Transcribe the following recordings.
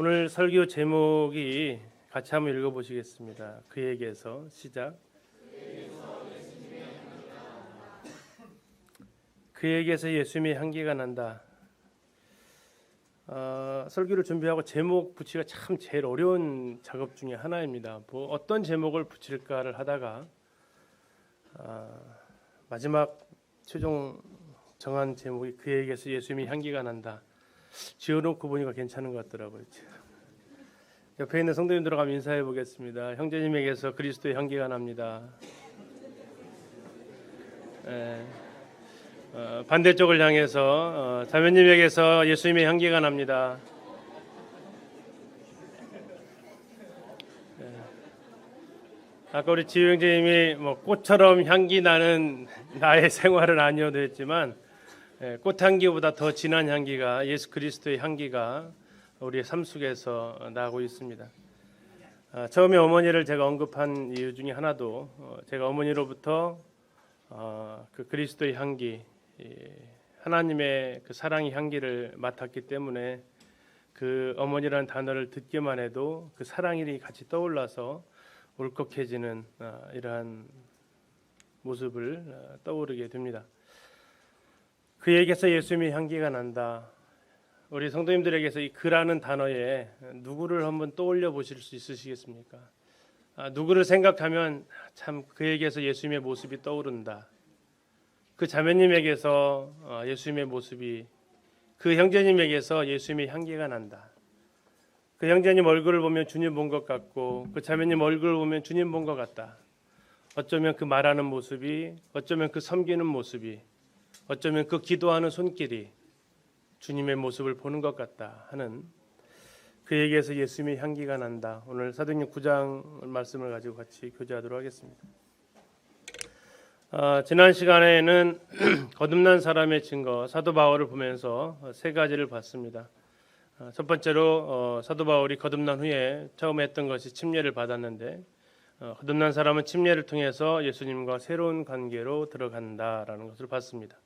오늘 설교 제목이 같이 한번 읽어보시겠습니다. 그에게서 시작. 그에게서 예수님의 향기가 난다. 설교를 준비하고 제목 붙이기가 참 제일 어려운 작업 중에 하나입니다. 어떤 제목을 붙일까를 하다가 마지막 최종 정한 제목이 그에게서 예수님의 향기가 난다. 지어놓고 보니까 괜찮은 것 같더라고요. 옆에 있는 성도님들과 인사해 보겠습니다. 형제님에게서 그리스도의 향기가 납니다. 반대쪽을 향해서 자매님에게서 예수님의 향기가 납니다. 아까 우리 지우 형제님이 꽃처럼 향기 나는 나의 생활은 아니어도 했지만 꽃향기보다 더 진한 향기가 예수 그리스도의 향기가 우리의 삶 속에서 나고 있습니다. 처음에 어머니를 제가 언급한 이유 중에 하나도 제가 어머니로부터 그 그리스도의 향기, 하나님의 그 사랑의 향기를 맡았기 때문에 그 어머니라는 단어를 듣기만 해도 그 사랑이 같이 떠올라서 울컥해지는 이러한 모습을 떠오르게 됩니다. 그에게서 예수님의 향기가 난다. 우리 성도님들에게서 이 그라는 단어에 누구를 한번 떠올려 보실 수 있으시겠습니까? 누구를 생각하면 참 그에게서 예수님의 모습이 떠오른다. 그 자매님에게서 예수님의 모습이, 그 형제님에게서 예수님의 향기가 난다. 그 형제님 얼굴을 보면 주님 본 것 같고 그 자매님 얼굴을 보면 주님 본 것 같다. 어쩌면 그 말하는 모습이, 어쩌면 그 섬기는 모습이, 어쩌면 그 기도하는 손길이 주님의 모습을 보는 것 같다 하는 그에게서 예수님의 향기가 난다. 오늘 사도행전 9장 말씀을 가지고 같이 교제하도록 하겠습니다. 지난 시간에는 거듭난 사람의 증거 사도 바울을 보면서 세 가지를 봤습니다. 첫 번째로 사도 바울이 거듭난 후에 처음 했던 것이 침례를 받았는데 거듭난 사람은 침례를 통해서 예수님과 새로운 관계로 들어간다라는 것을 봤습니다.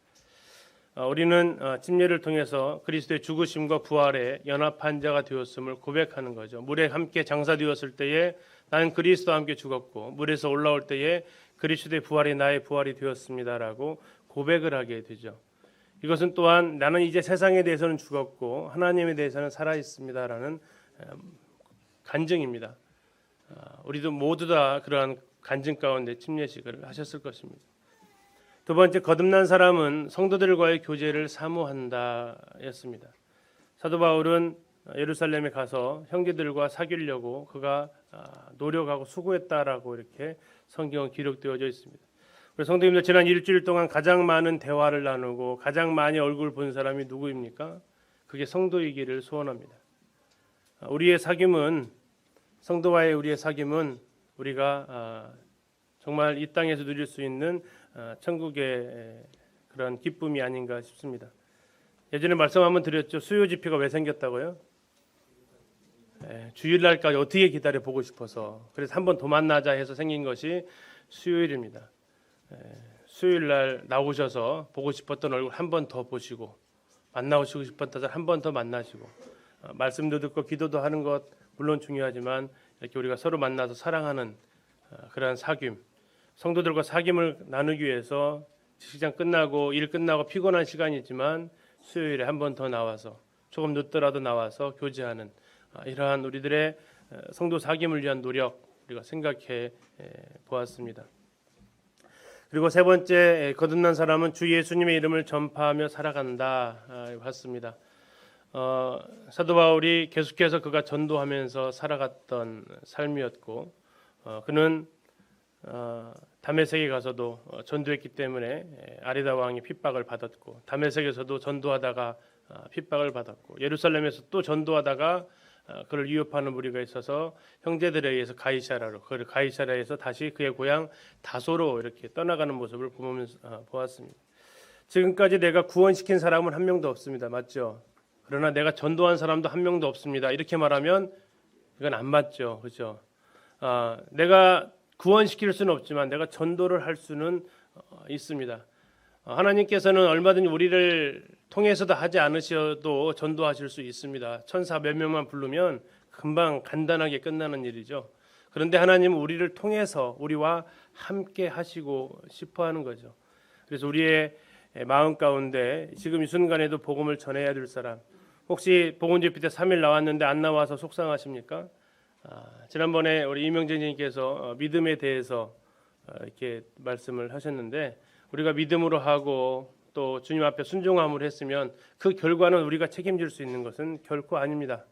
우리는 침례를 통해서 그리스도의 죽으심과 부활에 연합한 자가 되었음을 고백하는 거죠. 물에 함께 장사되었을 때에 나는 그리스도와 함께 죽었고 물에서 올라올 때에 그리스도의 부활이 나의 부활이 되었습니다라고 고백을 하게 되죠. 이것은 또한 나는 이제 세상에 대해서는 죽었고 하나님에 대해서는 살아 있습니다라는 간증입니다. 우리도 모두 다 그러한 간증 가운데 침례식을 하셨을 것입니다. 두 번째, 거듭난 사람은 성도들과의 교제를 사모한다였습니다. 사도 바울은 예루살렘에 가서 형제들과 사귀려고 그가 노력하고 수고했다라고 이렇게 성경은 기록되어져 있습니다. 우리 성도님들 지난 일주일 동안 가장 많은 대화를 나누고 가장 많이 얼굴 본 사람이 누구입니까? 그게 성도이기를 소원합니다. 우리의 사귐은, 성도와의 우리의 사귐은 우리가 정말 이 땅에서 누릴 수 있는 천국의 그런 기쁨이 아닌가 싶습니다. 예전에 말씀 한번 드렸죠. 수요 집회가 왜 생겼다고요? 주일날까지 어떻게 기다려 보고 싶어서, 그래서 한번 더 만나자 해서 생긴 것이 수요일입니다. 수요일날 나오셔서 보고 싶었던 얼굴 한 번 더 보시고, 만나고 싶었던 사람 한 번 더 만나시고, 말씀도 듣고 기도도 하는 것 물론 중요하지만 이렇게 우리가 서로 만나서 사랑하는 그러한 사귐, 성도들과 사귐을 나누기 위해서 직장 끝나고 일 끝나고 피곤한 시간이지만 수요일에 한 번 더 나와서 조금 늦더라도 나와서 교제하는 이러한 우리들의 성도 사귐을 위한 노력 우리가 생각해 보았습니다. 그리고 세 번째, 거듭난 사람은 주 예수님의 이름을 전파하며 살아간다 봤습니다. 사도 바울이 계속해서 그가 전도하면서 살아갔던 삶이었고 그는 다메섹에 가서도 전도했기 때문에 아리다 왕이 핍박을 받았고 다메섹에서도 전도하다가 핍박을 받았고 예루살렘에서 또 전도하다가 그를 위협하는 무리가 있어서 형제들에 의해서 가이사라로, 그 가이사라에서 다시 그의 고향 다소로 이렇게 떠나가는 모습을 보았습니다. 지금까지 내가 구원시킨 사람은 한 명도 없습니다. 맞죠? 그러나 내가 전도한 사람도 한 명도 없습니다. 이렇게 말하면 이건 안 맞죠. 그렇죠? 내가 구원시킬 수는 없지만 내가 전도를 할 수는 있습니다. 하나님께서는 얼마든지 우리를 통해서도 하지 않으셔도 전도하실 수 있습니다. 천사 몇 명만 부르면 금방 간단하게 끝나는 일이죠. 그런데 하나님은 우리를 통해서 우리와 함께 하시고 싶어 하는 거죠. 그래서 우리의 마음 가운데 지금 이 순간에도 복음을 전해야 될 사람, 혹시 복음 집회 때 3일 나왔는데 안 나와서 속상하십니까? 지난번에 우리 이명재 님께서 믿음에 대해서 이렇게 말씀을 하셨는데, 우리가 믿음으로 하고 또 주님 앞에 순종함으로 했으면 그 결과는 우리가 책임질 수 있는 것은 결코 아닙니다.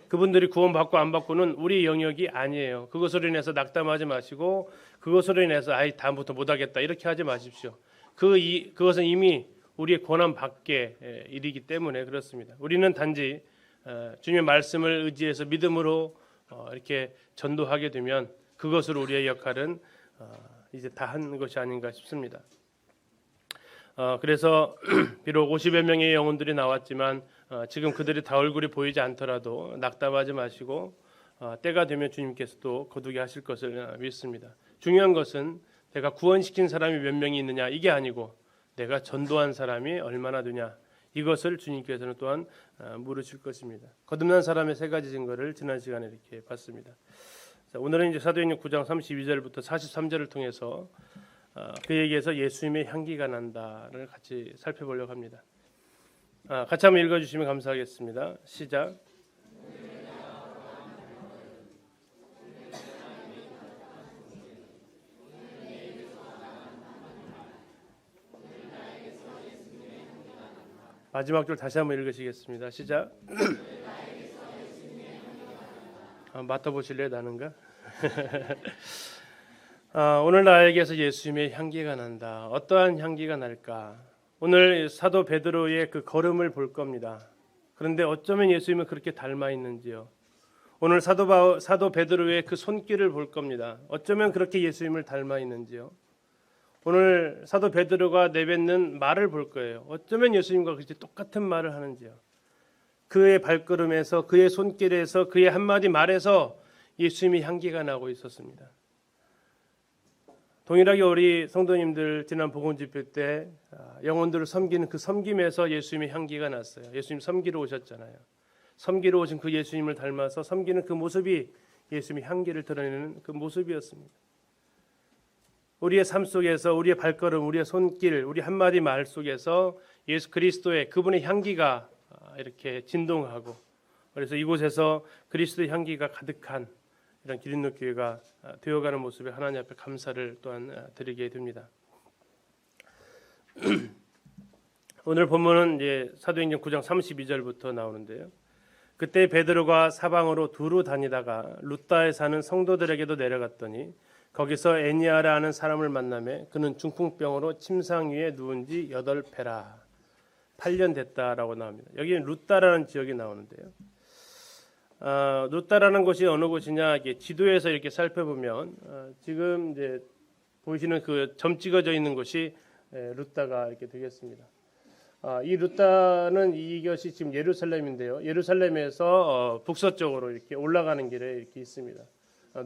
그분들이 구원받고 안 받고는 우리 영역이 아니에요. 그것으로 인해서 낙담하지 마시고, 그것으로 인해서 다음부터 못하겠다 이렇게 하지 마십시오. 그것은 이미 우리의 권한 밖의 일이기 때문에 그렇습니다. 우리는 단지 주님의 말씀을 의지해서 믿음으로 이렇게 전도하게 되면 그것으로 우리의 역할은 이제 다 한 것이 아닌가 싶습니다. 그래서 비록 50여 명의 영혼들이 나왔지만 지금 그들이 다 얼굴이 보이지 않더라도 낙담하지 마시고 때가 되면 주님께서도 거두게 하실 것을 믿습니다. 중요한 것은 내가 구원시킨 사람이 몇 명이 있느냐 이게 아니고 내가 전도한 사람이 얼마나 되냐, 이것을 주님께서는 또한 물으실 것입니다. 거듭난 사람의 세 가지 증거를 지난 시간에 이렇게 봤습니다. 자, 오늘은 이제 사도행전 9장 32절부터 43절을 통해서 그에게서 예수님의 향기가 난다를 같이 살펴보려고 합니다. 같이 한번 읽어주시면 감사하겠습니다. 시작. 마지막 줄 다시 한번 읽으시겠습니다. 시작. 맡아보실래요? 나는가? 오늘 나에게서 예수님의 향기가 난다. 어떠한 향기가 날까? 오늘 사도 베드로의 그 걸음을 볼 겁니다. 그런데 어쩌면 예수님은 그렇게 닮아 있는지요? 오늘 사도 베드로의 그 손길을 볼 겁니다. 어쩌면 그렇게 예수님을 닮아 있는지요? 오늘 사도 베드로가 내뱉는 말을 볼 거예요. 어쩌면 예수님과 그렇게 똑같은 말을 하는지요? 그의 발걸음에서, 그의 손길에서, 그의 한마디 말에서 예수님의 향기가 나고 있었습니다. 동일하게 우리 성도님들 지난 복음 집회 때 영혼들을 섬기는 그 섬김에서 예수님의 향기가 났어요. 예수님 섬기러 오셨잖아요. 섬기러 오신 그 예수님을 닮아서 섬기는 그 모습이 예수님의 향기를 드러내는 그 모습이었습니다. 우리의 삶 속에서 우리의 발걸음, 우리의 손길, 우리 한마디 말 속에서 예수 그리스도의 그분의 향기가 이렇게 진동하고, 그래서 이곳에서 그리스도의 향기가 가득한 이런 기린노 교회가 되어가는 모습에 하나님 앞에 감사를 또한 드리게 됩니다. 오늘 본문은 이제 사도행전 9장 32절부터 나오는데요. 그때 베드로가 사방으로 두루 다니다가 룻다에 사는 성도들에게도 내려갔더니 거기서 애니아라 하는 사람을 만나매 그는 중풍병으로 침상 위에 누운 지 8배라 8년 됐다라고 나옵니다. 여기는 룻다라는 지역이 나오는데요. 룻다라는 곳이 어느 곳이냐, 이게 지도에서 이렇게 살펴보면 지금 이제 보이시는 그 점 찍어져 있는 곳이 룻다가 이렇게 되겠습니다. 이 룻다는 이것이 지금 예루살렘인데요. 예루살렘에서 북서쪽으로 이렇게 올라가는 길에 이렇게 있습니다.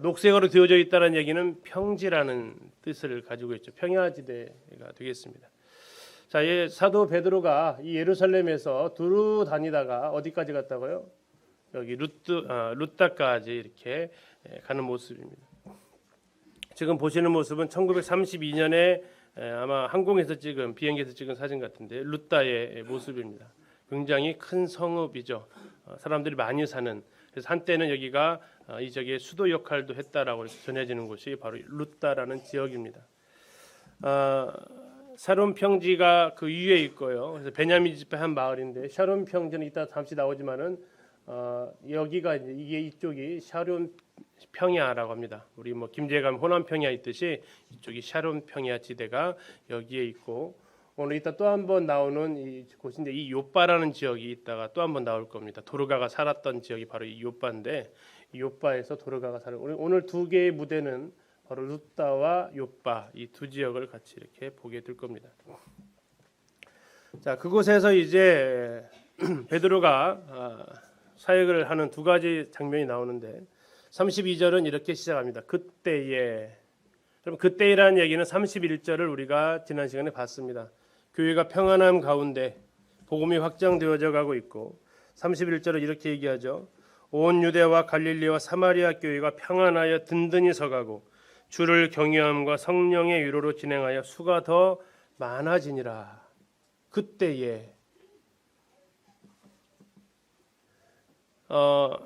녹색으로 되어져 있다는 얘기는 평지라는 뜻을 가지고 있죠. 평야지대가 되겠습니다. 자, 사도 베드로가 이 예루살렘에서 두루 다니다가 어디까지 갔다고요? 여기 룻다까지 이렇게 가는 모습입니다. 지금 보시는 모습은 1932년에 아마 항공에서 찍은, 비행기에서 찍은 사진 같은데 룻다의 모습입니다. 굉장히 큰 성읍이죠. 사람들이 많이 사는. 그래서 한때는 여기가 이 지역의 수도 역할도 했다라고 전해지는 곳이 바로 룻다라는 지역입니다. 샤론 평지가 그 위에 있고요. 그래서 베냐민 집회 한 마을인데 샤론 평지는 이따 잠시 나오지만은 여기가 이게 이쪽이 샤론 평야라고 합니다. 우리 뭐 김제에 가면 호남 평야 있듯이 이쪽이 샤론 평야 지대가 여기에 있고, 오늘 이따 또 한 번 나오는 이 곳인데 이 요빠라는 지역이 있다가 또 한 번 나올 겁니다. 도르가가 살았던 지역이 바로 이 요빠인데 이 요빠에서 도르가가 사는, 오늘 두 개의 무대는 바로 룻다와 요빠 이 두 지역을 같이 이렇게 보게 될 겁니다. 자, 그곳에서 이제 베드로가 사역을 하는 두 가지 장면이 나오는데 32절은 이렇게 시작합니다. 그때에. 그럼 그때이라는 얘기는 31절을 우리가 지난 시간에 봤습니다. 교회가 평안함 가운데 복음이 확장되어져 가고 있고 31절에 이렇게 얘기하죠. 온 유대와 갈릴리와 사마리아 교회가 평안하여 든든히 서가고 주를 경외함과 성령의 위로로 진행하여 수가 더 많아지니라. 그때에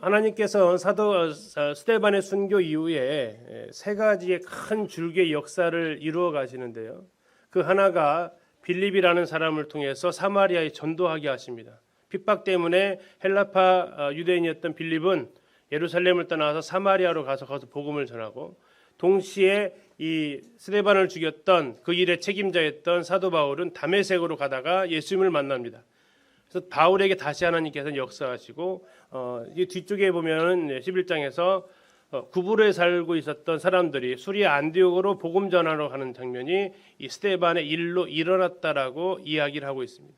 하나님께서 사도 스데반의 순교 이후에 세 가지의 큰 줄기의 역사를 이루어 가시는데요. 그 하나가 빌립이라는 사람을 통해서 사마리아에 전도하게 하십니다. 핍박 때문에 헬라파 유대인이었던 빌립은 예루살렘을 떠나서 사마리아로 가서 거기서 복음을 전하고, 동시에 이 스데반을 죽였던 그 일의 책임자였던 사도 바울은 다메섹으로 가다가 예수님을 만납니다. 그래서 바울에게 다시 하나님께서 역사하시고, 이 뒤쪽에 보면은 11장에서 구불에 살고 있었던 사람들이 수리아 안디옥으로 복음 전하러 가는 장면이 이 스데반의 일로 일어났다라고 이야기를 하고 있습니다.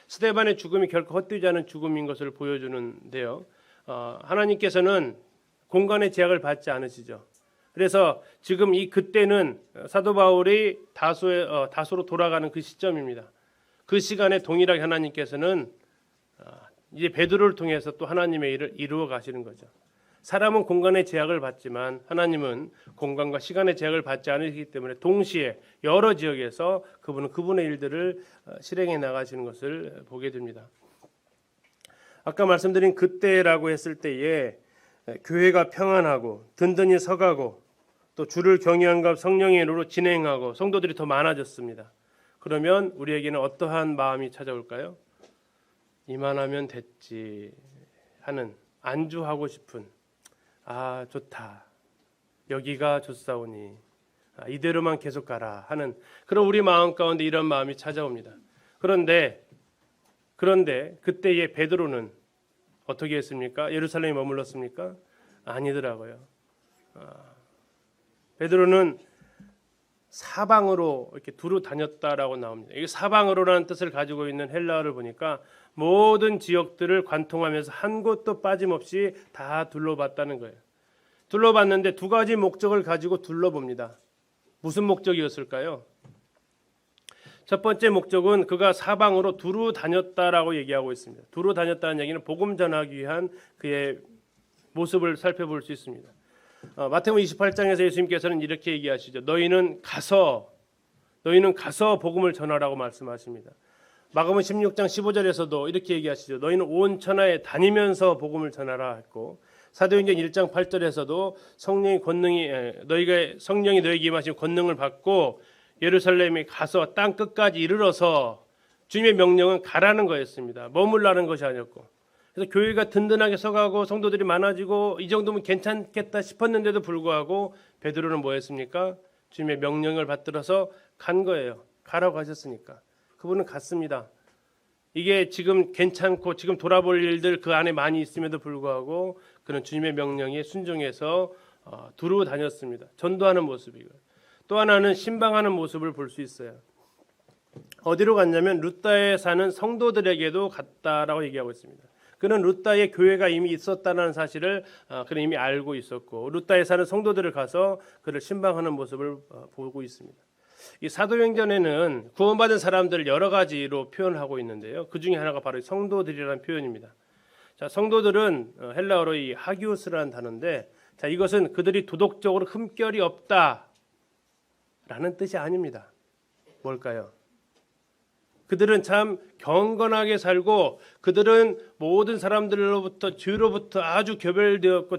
스데반의 죽음이 결코 헛되지 않은 죽음인 것을 보여주는데요. 하나님께서는 공간의 제약을 받지 않으시죠. 그래서 지금 그때는 사도 바울이 다소로 돌아가는 그 시점입니다. 그 시간에 동일하게 하나님께서는 이제 베드로를 통해서 또 하나님의 일을 이루어 가시는 거죠. 사람은 공간의 제약을 받지만 하나님은 공간과 시간의 제약을 받지 않으시기 때문에 동시에 여러 지역에서 그분은 그분의 일들을 실행해 나가시는 것을 보게 됩니다. 아까 말씀드린 그때라고 했을 때에 교회가 평안하고 든든히 서가고 또 주를 경외함과 성령의 이름으로 진행하고 성도들이 더 많아졌습니다. 그러면 우리에게는 어떠한 마음이 찾아올까요? 이만하면 됐지 하는, 안주하고 싶은, 좋다, 여기가 좋사오니 이대로만 계속 가라 하는 그런 우리 마음 가운데 이런 마음이 찾아옵니다. 그런데 그때의 베드로는 어떻게 했습니까? 예루살렘에 머물렀습니까? 아니더라고요. 베드로는 사방으로 이렇게 두루 다녔다라고 나옵니다. 이게 사방으로라는 뜻을 가지고 있는 헬라어를 보니까 모든 지역들을 관통하면서 한 곳도 빠짐없이 다 둘러봤다는 거예요. 둘러봤는데 두 가지 목적을 가지고 둘러봅니다. 무슨 목적이었을까요? 첫 번째 목적은 그가 사방으로 두루 다녔다라고 얘기하고 있습니다. 두루 다녔다는 얘기는 복음 전하기 위한 그의 모습을 살펴볼 수 있습니다. 마태복음 28장에서 예수님께서는 이렇게 얘기하시죠. 너희는 가서 복음을 전하라고 말씀하십니다. 마가복음 16장 15절에서도 이렇게 얘기하시죠. 너희는 온 천하에 다니면서 복음을 전하라 했고, 사도행전 1장 8절에서도 성령이 너에게 임하신 권능을 받고 예루살렘에 가서 땅 끝까지 이르러서, 주님의 명령은 가라는 거였습니다. 머물라는 것이 아니었고, 그래서 교회가 든든하게 서가고 성도들이 많아지고 이 정도면 괜찮겠다 싶었는데도 불구하고 베드로는 뭐 했습니까? 주님의 명령을 받들어서 간 거예요. 가라고 하셨으니까 그분은 갔습니다. 이게 지금 괜찮고 지금 돌아볼 일들 그 안에 많이 있음에도 불구하고 그는 주님의 명령에 순종해서 두루 다녔습니다. 전도하는 모습이고, 또 하나는 신방하는 모습을 볼 수 있어요. 어디로 갔냐면 루다에 사는 성도들에게도 갔다라고 얘기하고 있습니다. 그는 루다에 교회가 이미 있었다는 사실을 그는 이미 알고 있었고, 루다에 사는 성도들을 가서 그를 신방하는 모습을 보고 있습니다. 이 사도행전에는 구원받은 사람들을 여러 가지로 표현하고 있는데요. 그 중에 하나가 바로 성도들이라는 표현입니다. 자, 성도들은 헬라어로 이 하기오스라는 단어인데, 자, 이것은 그들이 도덕적으로 흠결이 없다라는 뜻이 아닙니다. 뭘까요? 그들은 참 경건하게 살고 그들은 모든 사람들로부터 죄로부터 아주 교별되었고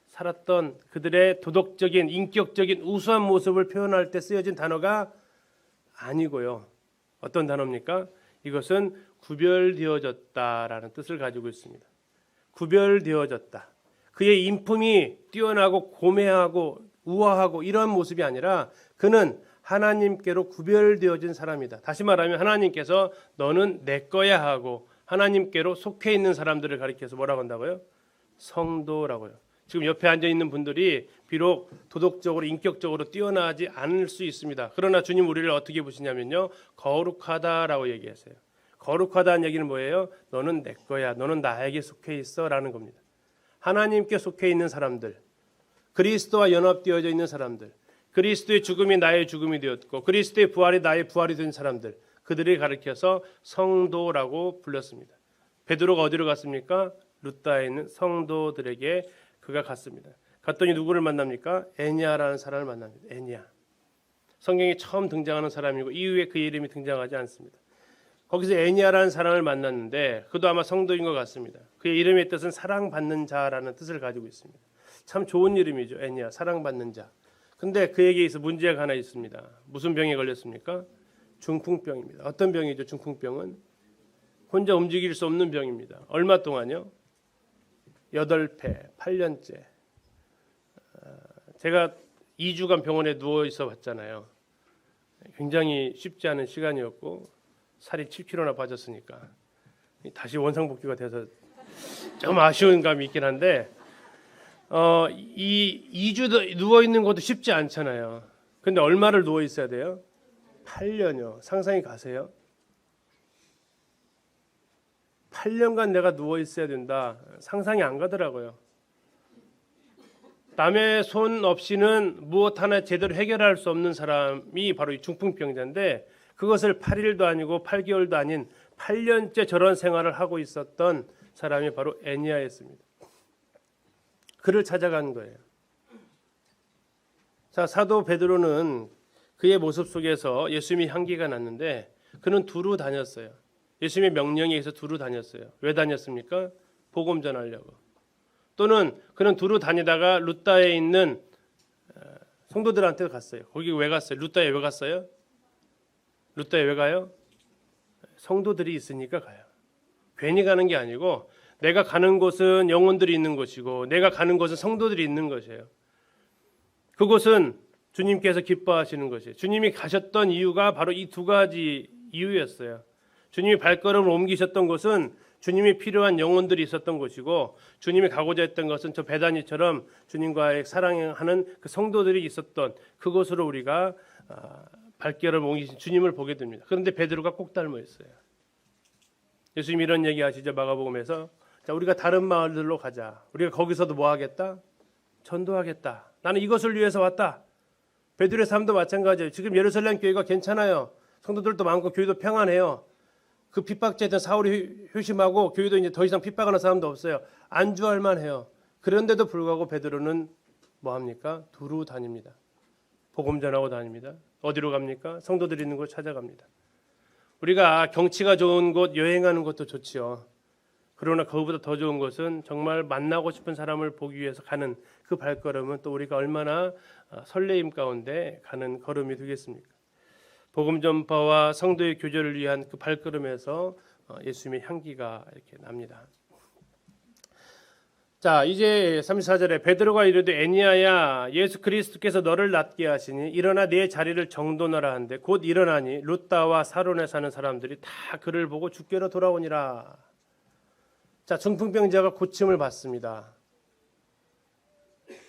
살았던 그들의 도덕적인 인격적인 우수한 모습을 표현할 때 쓰여진 단어가 아니고요. 어떤 단어입니까? 이것은 구별되어졌다라는 뜻을 가지고 있습니다. 구별되어졌다. 그의 인품이 뛰어나고 고매하고 우아하고 이런 모습이 아니라 그는 하나님께로 구별되어진 사람이다. 다시 말하면 하나님께서 너는 내 거야 하고 하나님께로 속해 있는 사람들을 가리켜서 뭐라고 한다고요? 성도라고요. 지금 옆에 앉아 있는 분들이 비록 도덕적으로 인격적으로 뛰어나지 않을 수 있습니다. 그러나 주님 우리를 어떻게 보시냐면요, 거룩하다라고 얘기하세요. 거룩하다는 얘기는 뭐예요? 너는 내 거야, 너는 나에게 속해 있어라는 겁니다. 하나님께 속해 있는 사람들, 그리스도와 연합되어져 있는 사람들, 그리스도의 죽음이 나의 죽음이 되었고 그리스도의 부활이 나의 부활이 된 사람들, 그들이 가리켜서 성도라고 불렀습니다. 베드로가 어디로 갔습니까? 루다에 있는 성도들에게 그가 갔습니다. 갔더니 누구를 만납니까? 에니야라는 사람을 만납니다. 에니야. 성경에 처음 등장하는 사람이고 이후에 그 이름이 등장하지 않습니다. 거기서 에니야라는 사람을 만났는데 그도 아마 성도인 것 같습니다. 그의 이름의 뜻은 사랑받는 자라는 뜻을 가지고 있습니다. 참 좋은 이름이죠. 에니야, 사랑받는 자. 근데 그에게 있어 문제가 하나 있습니다. 무슨 병에 걸렸습니까? 중풍병입니다. 어떤 병이죠? 중풍병은 혼자 움직일 수 없는 병입니다. 얼마 동안요? 8회, 8년째. 제가 2주간 병원에 누워 있어 봤잖아요. 굉장히 쉽지 않은 시간이었고 살이 7kg나 빠졌으니까 다시 원상복귀가 돼서 좀 아쉬운 감이 있긴 한데 이 2주 누워 있는 것도 쉽지 않잖아요. 근데 얼마를 누워 있어야 돼요? 8년요. 상상이 가세요? 8년간 내가 누워 있어야 된다. 상상이 안 가더라고요. 남의 손 없이는 무엇 하나 제대로 해결할 수 없는 사람이 바로 이 중풍병자인데 그것을 8일도 아니고 8개월도 아닌 8년째 저런 생활을 하고 있었던 사람이 바로 에니야였습니다. 그를 찾아간 거예요. 자, 사도 베드로는 그의 모습 속에서 예수님의 향기가 났는데 그는 두루 다녔어요. 예수님의 명령에 의해서 두루 다녔어요. 왜 다녔습니까? 복음 전하려고. 또는 그는 두루 다니다가 루다에 있는 성도들한테 갔어요. 거기 왜 갔어요? 루다에 왜 갔어요? 루다에 왜 가요? 성도들이 있으니까 가요. 괜히 가는 게 아니고 내가 가는 곳은 영혼들이 있는 곳이고 내가 가는 곳은 성도들이 있는 것이에요. 그곳은 주님께서 기뻐하시는 것이에요. 주님이 가셨던 이유가 바로 이 두 가지 이유였어요. 주님이 발걸음을 옮기셨던 곳은 주님이 필요한 영혼들이 있었던 곳이고 주님이 가고자 했던 것은 저 베다니처럼 주님과의 사랑하는 그 성도들이 있었던 그곳으로 우리가 발걸음을 옮기신 주님을 보게 됩니다. 그런데 베드로가 꼭 닮아 있어요. 예수님이 이런 얘기 하시죠. 마가복음에서 자, 우리가 다른 마을들로 가자. 우리가 거기서도 뭐 하겠다? 전도하겠다. 나는 이것을 위해서 왔다. 베드로의 삶도 마찬가지예요. 지금 예루살렘 교회가 괜찮아요. 성도들도 많고 교회도 평안해요. 그 핍박자였던 사울이 효심하고 교회도 이제 더 이상 핍박하는 사람도 없어요. 안주할 만해요. 그런데도 불구하고 베드로는 뭐 합니까? 두루 다닙니다. 복음 전하고 다닙니다. 어디로 갑니까? 성도들이 있는 곳 찾아갑니다. 우리가 경치가 좋은 곳 여행하는 것도 좋지요. 그러나 그것보다 더 좋은 것은 정말 만나고 싶은 사람을 보기 위해서 가는 그 발걸음은 또 우리가 얼마나 설레임 가운데 가는 걸음이 되겠습니까? 복음 전파와 성도의 교제를 위한 그 발걸음에서 예수님의 향기가 이렇게 납니다. 자, 이제 34절에 베드로가 이르되 에니야야 예수 그리스도께서 너를 낫게 하시니 일어나 내 자리를 정돈하라 한데 곧 일어나니 룻다와 사론에 사는 사람들이 다 그를 보고 주께로 돌아오니라. 자, 중풍병자가 고침을 받습니다.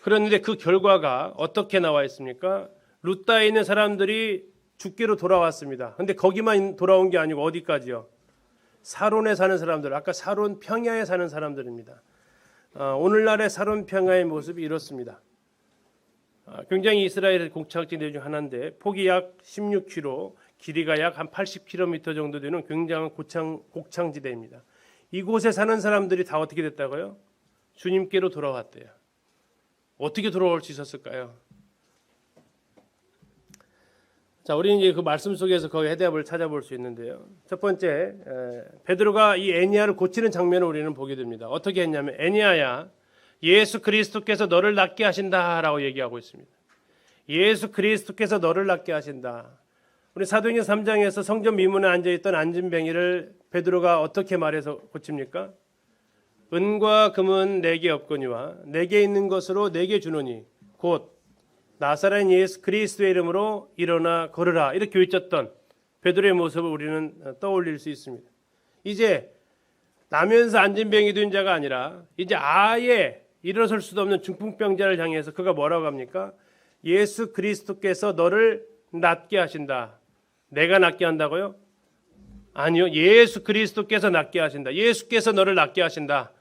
그런데 그 결과가 어떻게 나와 있습니까? 룻다에 있는 사람들이 주께로 돌아왔습니다. 근데 거기만 돌아온 게 아니고 어디까지요? 사론에 사는 사람들, 아까 사론 평야에 사는 사람들입니다. 오늘날의 사론 평야의 모습이 이렇습니다. 굉장히 이스라엘의 곡창지대 중 하나인데 폭이 약 16km, 길이가 약 한 80km 정도 되는 굉장한 곡창지대입니다. 이곳에 사는 사람들이 다 어떻게 됐다고요? 주님께로 돌아왔대요. 어떻게 돌아올 수 있었을까요? 자, 우리는 이제 그 말씀 속에서 거기에 해답을 찾아볼 수 있는데요. 첫 번째, 베드로가 이 에니야를 고치는 장면을 우리는 보게 됩니다. 어떻게 했냐면 에니야야, 예수 그리스도께서 너를 낫게 하신다라고 얘기하고 있습니다. 예수 그리스도께서 너를 낫게 하신다. 우리 사도행전 3장에서 성전 미문에 앉아있던 안진뱅이를 베드로가 어떻게 말해서 고칩니까? 은과 금은 내게 없거니와 내게 있는 것으로 내게 주노니 곧 나사렛 예수 그리스도의 이름으로 일어나 걸으라. 이렇게 외쳤던 베드로의 모습을 우리는 떠올릴 수 있습니다. 이제 나면서 안진병이 된 자가 아니라 이제 아예 일어설 수도 없는 중풍병자를 향해서 그가 뭐라고 합니까? 예수 그리스도께서 너를 낫게 하신다. 내가 낫게 한다고요? 아니요. 예수 그리스도께서 낫게 하신다. 예수께서 너를 낫게 하신다.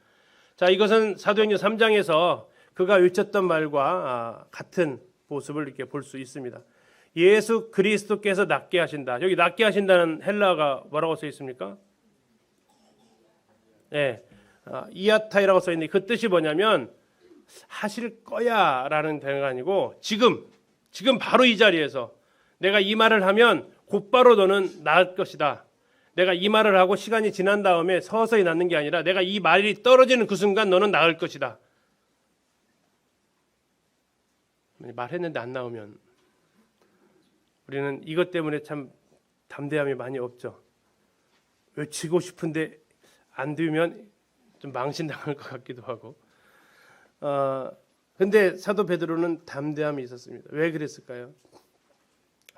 자, 이것은 사도행전 3장에서 그가 외쳤던 말과 같은 모습을 이렇게 볼 수 있습니다. 예수 그리스도께서 낫게 하신다. 여기 낫게 하신다는 헬라어가 뭐라고 써 있습니까? 네, 이아타이라고 써 있는데 그 뜻이 뭐냐면 하실 거야라는 단어가 아니고 지금 바로 이 자리에서 내가 이 말을 하면 곧바로 너는 나을 것이다. 내가 이 말을 하고 시간이 지난 다음에 서서히 낫는 게 아니라 내가 이 말이 떨어지는 그 순간 너는 나을 것이다. 말했는데 안 나오면 우리는 이것 때문에 참 담대함이 많이 없죠. 외치고 싶은데 안 되면 좀 망신당할 것 같기도 하고. 근데 사도 베드로는 담대함이 있었습니다. 왜 그랬을까요?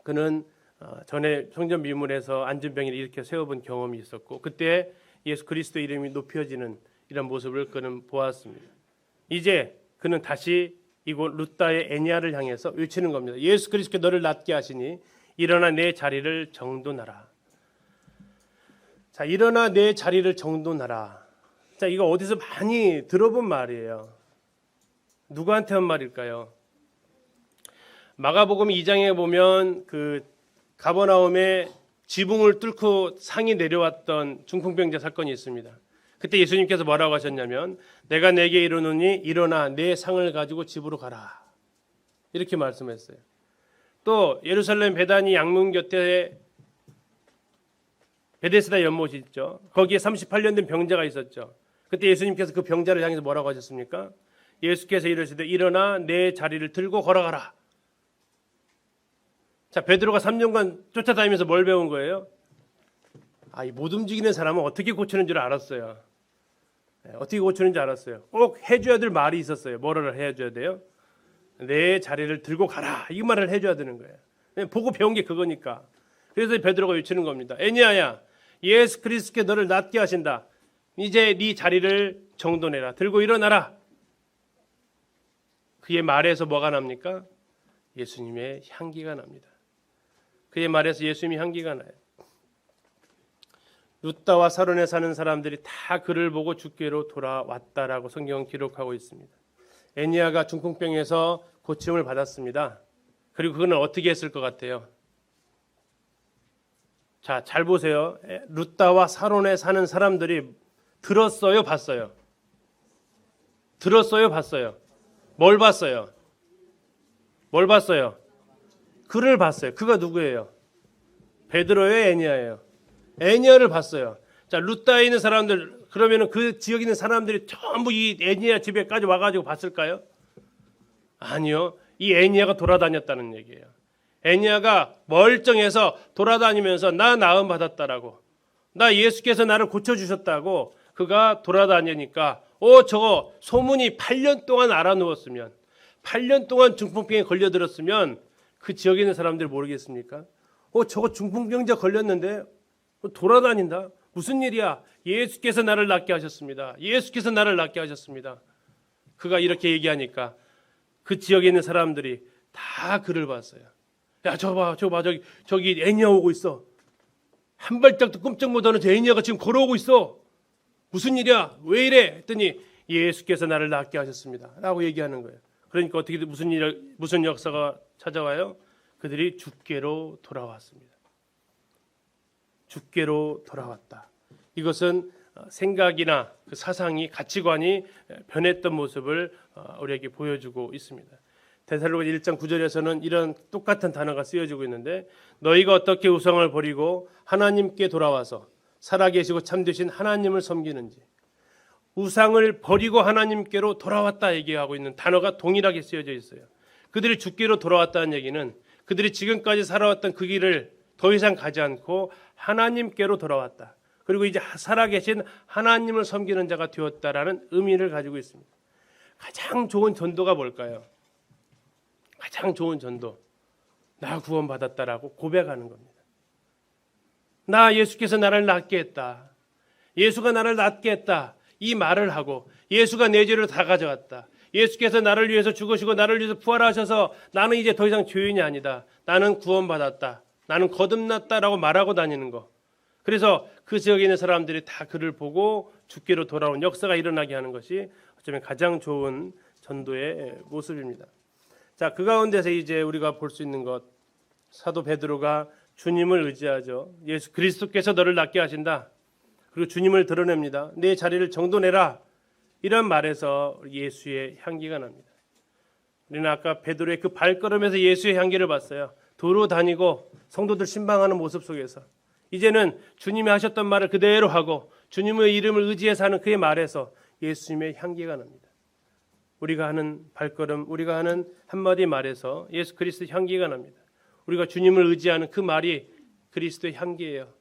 그는 전에 성전 미문에서 안전병이를 일으켜 세워본 경험이 있었고 그때 예수 그리스도 이름이 높여지는 이런 모습을 그는 보았습니다. 이제 그는 다시 이곳 루다의 애니아를 향해서 외치는 겁니다. 예수 그리스도께 너를 낫게 하시니 일어나 내 자리를 정돈하라. 자, 일어나 내 자리를 정돈하라. 자, 이거 어디서 많이 들어본 말이에요. 누구한테 한 말일까요? 마가복음 2장에 보면 그 가버나움에 지붕을 뚫고 상이 내려왔던 중풍병자 사건이 있습니다. 그때 예수님께서 뭐라고 하셨냐면 내가 내게 이르노니 일어나 내 상을 가지고 집으로 가라. 이렇게 말씀했어요. 또 예루살렘 베다니 양문 곁에 베데스다 연못이 있죠. 거기에 38년 된 병자가 있었죠. 그때 예수님께서 그 병자를 향해서 뭐라고 하셨습니까? 예수께서 이르시되 일어나 내 자리를 들고 걸어가라. 자, 베드로가 3년간 쫓아다니면서 뭘 배운 거예요? 이 못 움직이는 사람은 어떻게 고치는 줄 알았어요. 어떻게 고치는지 알았어요. 꼭 해줘야 될 말이 있었어요. 뭐를 해줘야 돼요? 내 자리를 들고 가라. 이 말을 해줘야 되는 거예요. 보고 배운 게 그거니까. 그래서 베드로가 외치는 겁니다. 애니아야, 예수 그리스도께 너를 낫게 하신다. 이제 네 자리를 정돈해라. 들고 일어나라. 그의 말에서 뭐가 납니까? 예수님의 향기가 납니다. 그의 말에서 예수님의 향기가 나요. 루다와 사론에 사는 사람들이 다 그를 보고 주께로 돌아왔다라고 성경은 기록하고 있습니다. 애니아가 중풍병에서 고침을 받았습니다. 그리고 그는 어떻게 했을 것 같아요? 자, 잘 보세요. 루다와 사론에 사는 사람들이 들었어요, 봤어요? 들었어요, 봤어요? 뭘 봤어요? 뭘 봤어요? 그를 봤어요. 그가 누구예요? 베드로예요, 애니아예요? 애니아를 봤어요. 자, 루다에 있는 사람들, 그러면은 그 지역에 있는 사람들이 전부 이 애니아 집에까지 와가지고 봤을까요? 아니요. 이 애니아가 돌아다녔다는 얘기예요. 애니아가 멀쩡해서 돌아다니면서 나 나음 받았다라고, 나 예수께서 나를 고쳐주셨다고 그가 돌아다니니까 저거 소문이 8년 동안 알아누웠으면, 8년 동안 중풍병에 걸려들었으면 그 지역에 있는 사람들 모르겠습니까? 저거 중풍병자 걸렸는데 돌아다닌다? 무슨 일이야? 예수께서 나를 낫게 하셨습니다. 예수께서 나를 낫게 하셨습니다. 그가 이렇게 얘기하니까 그 지역에 있는 사람들이 다 그를 봤어요. 야, 저거 봐, 저기 애니아 오고 있어. 한 발짝도 꼼짝 못하는 저 애니아가 지금 걸어오고 있어. 무슨 일이야? 왜 이래? 했더니 예수께서 나를 낫게 하셨습니다. 라고 얘기하는 거예요. 그러니까 어떻게 무슨 역사가 찾아와요? 그들이 주께로 돌아왔습니다. 주께로 돌아왔다. 이것은 생각이나 그 사상이, 가치관이 변했던 모습을 우리에게 보여주고 있습니다. 데살로니가 1장 9절에서는 이런 똑같은 단어가 쓰여지고 있는데, 너희가 어떻게 우상을 버리고 하나님께 돌아와서 살아계시고 참되신 하나님을 섬기는지. 우상을 버리고 하나님께로 돌아왔다 얘기하고 있는 단어가 동일하게 쓰여져 있어요. 그들이 주께로 돌아왔다는 얘기는 그들이 지금까지 살아왔던 그 길을 더 이상 가지 않고 하나님께로 돌아왔다. 그리고 이제 살아계신 하나님을 섬기는 자가 되었다라는 의미를 가지고 있습니다. 가장 좋은 전도가 뭘까요? 가장 좋은 전도, 나 구원받았다라고 고백하는 겁니다. 나 예수께서 나를 낫게 했다. 예수가 나를 낫게 했다. 이 말을 하고 예수가 내 죄를 다 가져갔다. 예수께서 나를 위해서 죽으시고 나를 위해서 부활하셔서 나는 이제 더 이상 죄인이 아니다. 나는 구원받았다. 나는 거듭났다라고 말하고 다니는 거. 그래서 그 지역에 있는 사람들이 다 그를 보고 주께로 돌아온 역사가 일어나게 하는 것이 어쩌면 가장 좋은 전도의 모습입니다. 자, 그 가운데서 이제 우리가 볼 수 있는 것, 사도 베드로가 주님을 의지하죠. 예수 그리스도께서 너를 낫게 하신다. 그리고 주님을 드러냅니다. 내 자리를 정돈해라. 이런 말에서 예수의 향기가 납니다. 우리는 아까 베드로의 그 발걸음에서 예수의 향기를 봤어요. 도로 다니고 성도들 신방하는 모습 속에서 이제는 주님이 하셨던 말을 그대로 하고 주님의 이름을 의지해서 하는 그의 말에서 예수님의 향기가 납니다. 우리가 하는 발걸음, 우리가 하는 한마디 말에서 예수 그리스도의 향기가 납니다. 우리가 주님을 의지하는 그 말이 그리스도의 향기예요.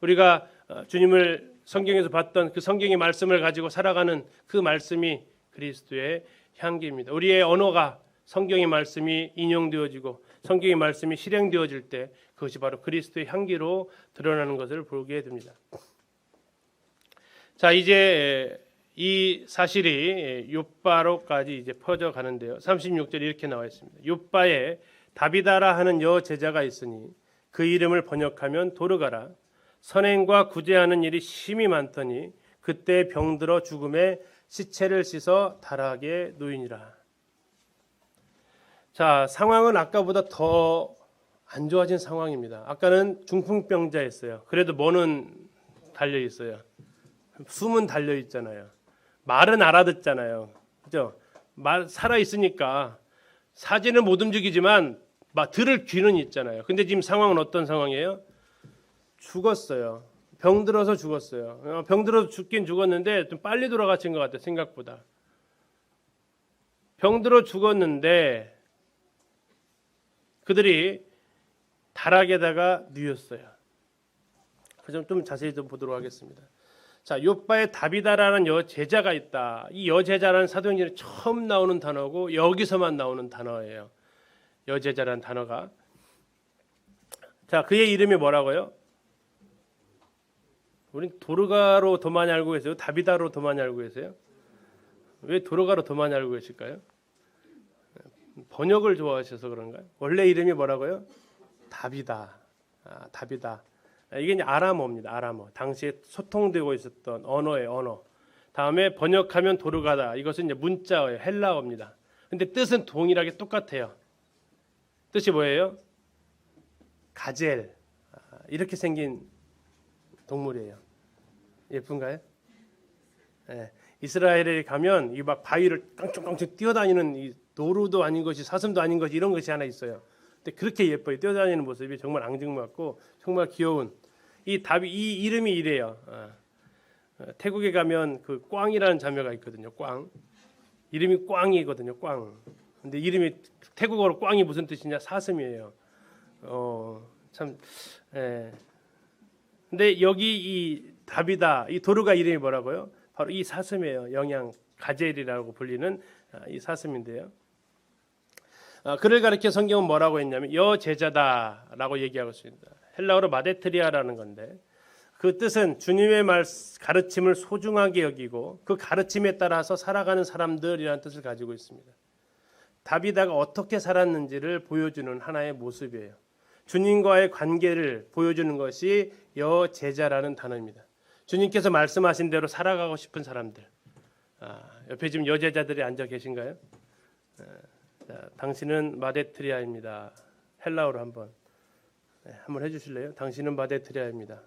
우리가 주님을 성경에서 봤던 그 성경의 말씀을 가지고 살아가는 그 말씀이 그리스도의 향기입니다. 우리의 언어가 성경의 말씀이 인용되어지고 성경의 말씀이 실행되어질 때 그것이 바로 그리스도의 향기로 드러나는 것을 보게 됩니다. 자, 이제 이 사실이 욥바로까지 이제 퍼져 가는데요. 36절에 이렇게 나와 있습니다. 욥바에 다비다라 하는 여 제자가 있으니 그 이름을 번역하면 도르가라. 선행과 구제하는 일이 심히 많더니 그때 병들어 죽음에 시체를 씻어 다락에 놓이니라. 자, 상황은 아까보다 더 안 좋아진 상황입니다. 아까는 중풍병자였어요. 그래도 뭐는 달려 있어요. 숨은 달려 있잖아요. 말은 알아듣잖아요. 그죠? 말 살아 있으니까 사지는 못 움직이지만 들을 귀는 있잖아요. 근데 지금 상황은 어떤 상황이에요? 죽었어요. 병들어서 죽었어요. 병들어서 죽긴 죽었는데 좀 빨리 돌아가신 것 같아요. 생각보다. 병들어 죽었는데 그들이 다락에다가 누웠어요. 그래서 좀 자세히 좀 보도록 하겠습니다. 자, 욥바에 다비다라는 여제자가 있다. 이 여제자라는 사도행전에 처음 나오는 단어고 여기서만 나오는 단어예요. 여제자라는 단어가. 자, 그의 이름이 뭐라고요? 우린 도르가로 더 많이 알고 계세요? 다비다로 더 많이 알고 계세요? 왜 도르가로 더 많이 알고 계실까요? 번역을 좋아하셔서 그런가요? 원래 이름이 뭐라고요? 다비다. 다비다. 이게 이제 아람어입니다. 아람어. 당시에 소통되고 있었던 언어의 언어. 다음에 번역하면 도르가다. 이것은 이제 문자어예요. 헬라어입니다. 근데 뜻은 동일하게 똑같아요. 뜻이 뭐예요? 가젤. 이렇게 생긴 동물이에요. 예쁜가요? 네. 이스라엘에 가면 이 막 바위를 깡총깡총 뛰어다니는 이 노루도 아닌 것이 사슴도 아닌 것이 이런 것이 하나 있어요. 근데 그렇게 예뻐요. 뛰어다니는 모습이 정말 앙증맞고 정말 귀여운 이 이름이 이래요. 태국에 가면 그 꽝이라는 자매가 있거든요. 꽝. 이름이 꽝이거든요. 꽝. 근데 이름이 태국어로 꽝이 무슨 뜻이냐? 사슴이에요. 참. 예. 근데 여기 이 다비다, 이 도르가 이름이 뭐라고요? 바로 이 사슴이에요. 영양 가젤이라고 불리는 이 사슴인데요. 그를 가리켜 성경은 뭐라고 했냐면 여제자다라고 얘기하고 있습니다. 헬라어로 마데트리아라는 건데 그 뜻은 주님의 가르침을 소중하게 여기고 그 가르침에 따라서 살아가는 사람들이라는 뜻을 가지고 있습니다. 다비다가 어떻게 살았는지를 보여주는 하나의 모습이에요. 주님과의 관계를 보여주는 것이 여제자라는 단어입니다. 주님께서 말씀하신 대로 살아가고 싶은 사람들. 옆에 지금 여제자들이 앉아 계신가요? 자, 당신은 마데트리아입니다. 헬라어로 한번 해주실래요? 당신은 마데트리아입니다.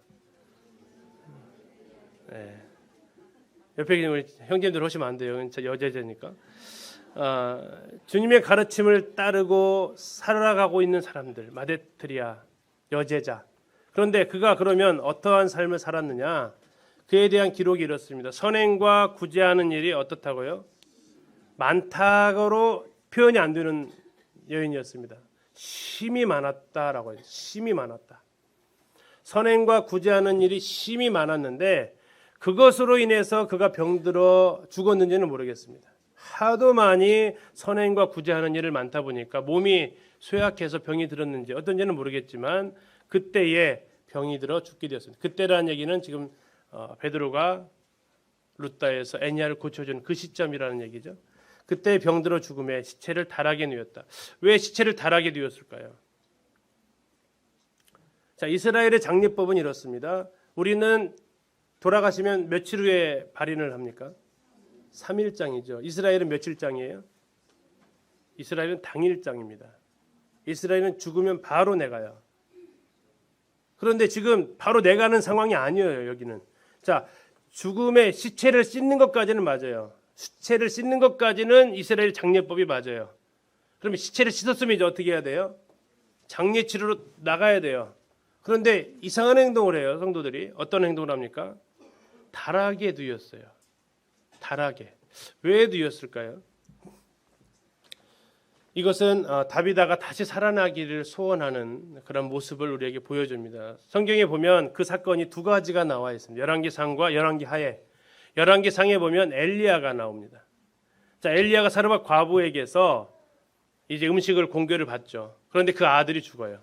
네. 옆에 계신 우리 형제님들 오시면 안 돼요. 저 여제자니까. 주님의 가르침을 따르고 살아가고 있는 사람들, 마데트리아, 여제자. 그런데 그가 그러면 어떠한 삶을 살았느냐? 그에 대한 기록이 이렇습니다. 선행과 구제하는 일이 어떻다고요? 많다고로 표현이 안 되는 여인이었습니다. 심히 많았다라고 해요. 심히 많았다. 선행과 구제하는 일이 심히 많았는데 그것으로 인해서 그가 병들어 죽었는지는 모르겠습니다. 하도 많이 선행과 구제하는 일을 많다 보니까 몸이 쇠약해서 병이 들었는지 어떤지는 모르겠지만 그때에 병이 들어 죽게 되었습니다. 그때라는 얘기는 지금 베드로가 루다에서 애니아를 고쳐준 그 시점이라는 얘기죠. 그때 병들어 죽음에 시체를 다락에 누웠다. 왜 시체를 다락에 누웠을까요? 자, 이스라엘의 장례법은 이렇습니다. 우리는 돌아가시면 며칠 후에 발인을 합니까? 3일장이죠. 이스라엘은 며칠장이에요? 이스라엘은 당일장입니다. 이스라엘은 죽으면 바로 내가요. 그런데 지금 바로 내가는 상황이 아니에요. 여기는. 자, 죽음의 시체를 씻는 것까지는 맞아요. 시체를 씻는 것까지는 이스라엘 장례법이 맞아요. 그러면 시체를 씻었으면 이제 어떻게 해야 돼요? 장례 치르러 나가야 돼요. 그런데 이상한 행동을 해요. 성도들이. 어떤 행동을 합니까? 달하게 누였어요. 달하게. 왜 누였을까요? 이것은 다비다가 다시 살아나기를 소원하는 그런 모습을 우리에게 보여줍니다. 성경에 보면 그 사건이 두 가지가 나와 있습니다. 열왕기상과 열왕기하에. 열왕기상에 보면 엘리야가 나옵니다. 자, 엘리야가 사르밧 과부에게서 이제 음식을 공개를 받죠. 그런데 그 아들이 죽어요.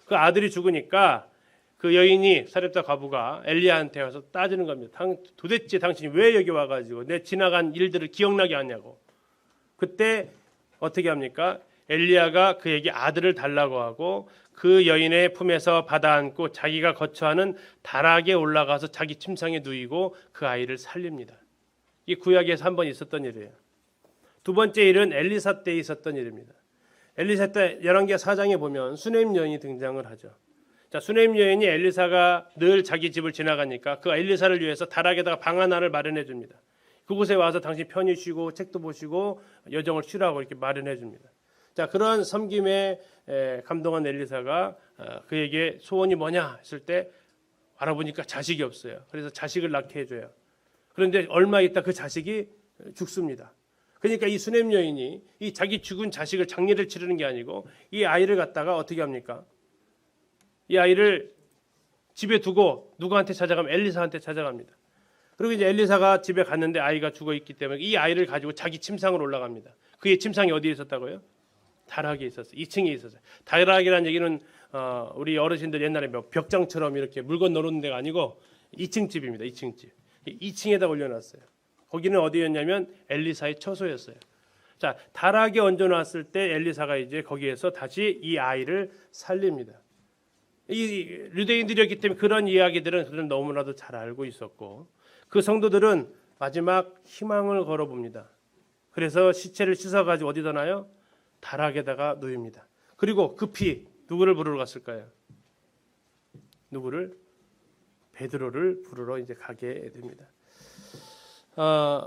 그 아들이 죽으니까 그 여인이 사렙다 과부가 엘리야한테 와서 따지는 겁니다. 도대체 당신이 왜 여기 와가지고 내 지나간 일들을 기억나게 하냐고. 그때 어떻게 합니까? 엘리야가 그에게 아들을 달라고 하고 그 여인의 품에서 받아 안고 자기가 거처하는 다락에 올라가서 자기 침상에 누이고 그 아이를 살립니다. 이 구약에서 한 번 있었던 일이에요. 두 번째 일은 엘리사 때 있었던 일입니다. 엘리사 때 열왕기하 4장에 보면 수넴 여인이 등장을 하죠. 자, 수넴 여인이 엘리사가 늘 자기 집을 지나가니까 그 엘리사를 위해서 다락에다가 방 하나를 마련해 줍니다. 그곳에 와서 당신 편히 쉬고 책도 보시고 여정을 쉬라고 이렇게 마련해 줍니다. 자, 그런 섬김에 감동한 엘리사가 그에게 소원이 뭐냐 했을 때 알아보니까 자식이 없어요. 그래서 자식을 낳게 해줘요. 그런데 얼마 있다 그 자식이 죽습니다. 그러니까 이 수넴 여인이 이 자기 죽은 자식을 장례를 치르는 게 아니고 이 아이를 갖다가 어떻게 합니까? 이 아이를 집에 두고 누구한테 찾아가면 엘리사한테 찾아갑니다. 그리고 이제 엘리사가 집에 갔는데 아이가 죽어 있기 때문에 이 아이를 가지고 자기 침상으로 올라갑니다. 그의 침상이 어디에 있었다고요? 다락에 있었어요. 2층에 있었어요. 다락이라는 얘기는 우리 어르신들 옛날에 벽장처럼 이렇게 물건 넣어놓는 데가 아니고 2층 집입니다. 2층 집. 2층에다 올려놨어요. 거기는 어디였냐면 엘리사의 처소였어요. 자, 다락에 얹어놨을 때 엘리사가 이제 거기에서 다시 이 아이를 살립니다. 이 유대인들이었기 때문에 그런 이야기들은 그들은 너무나도 잘 알고 있었고 그 성도들은 마지막 희망을 걸어봅니다. 그래서 시체를 씻어가지고 어디다 놔요? 다락에다가 놓입니다. 그리고 급히 누구를 부르러 갔을까요? 누구를? 베드로를 부르러 이제 가게 됩니다.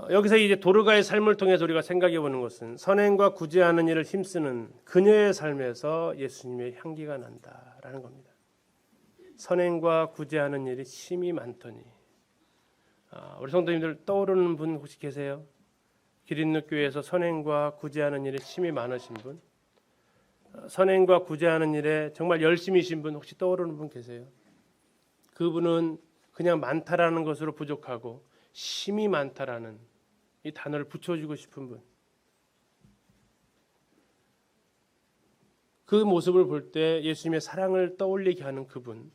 여기서 이제 도르가의 삶을 통해서 우리가 생각해 보는 것은 선행과 구제하는 일을 힘쓰는 그녀의 삶에서 예수님의 향기가 난다라는 겁니다. 선행과 구제하는 일이 심이 많더니 우리 성도님들 떠오르는 분 혹시 계세요? 기린누교회에서 선행과 구제하는 일에 심이 많으신 분, 선행과 구제하는 일에 정말 열심이신 분 혹시 떠오르는 분 계세요? 그분은 그냥 많다라는 것으로 부족하고 심이 많다라는 이 단어를 붙여주고 싶은 분. 그 모습을 볼 때 예수님의 사랑을 떠올리게 하는 그분,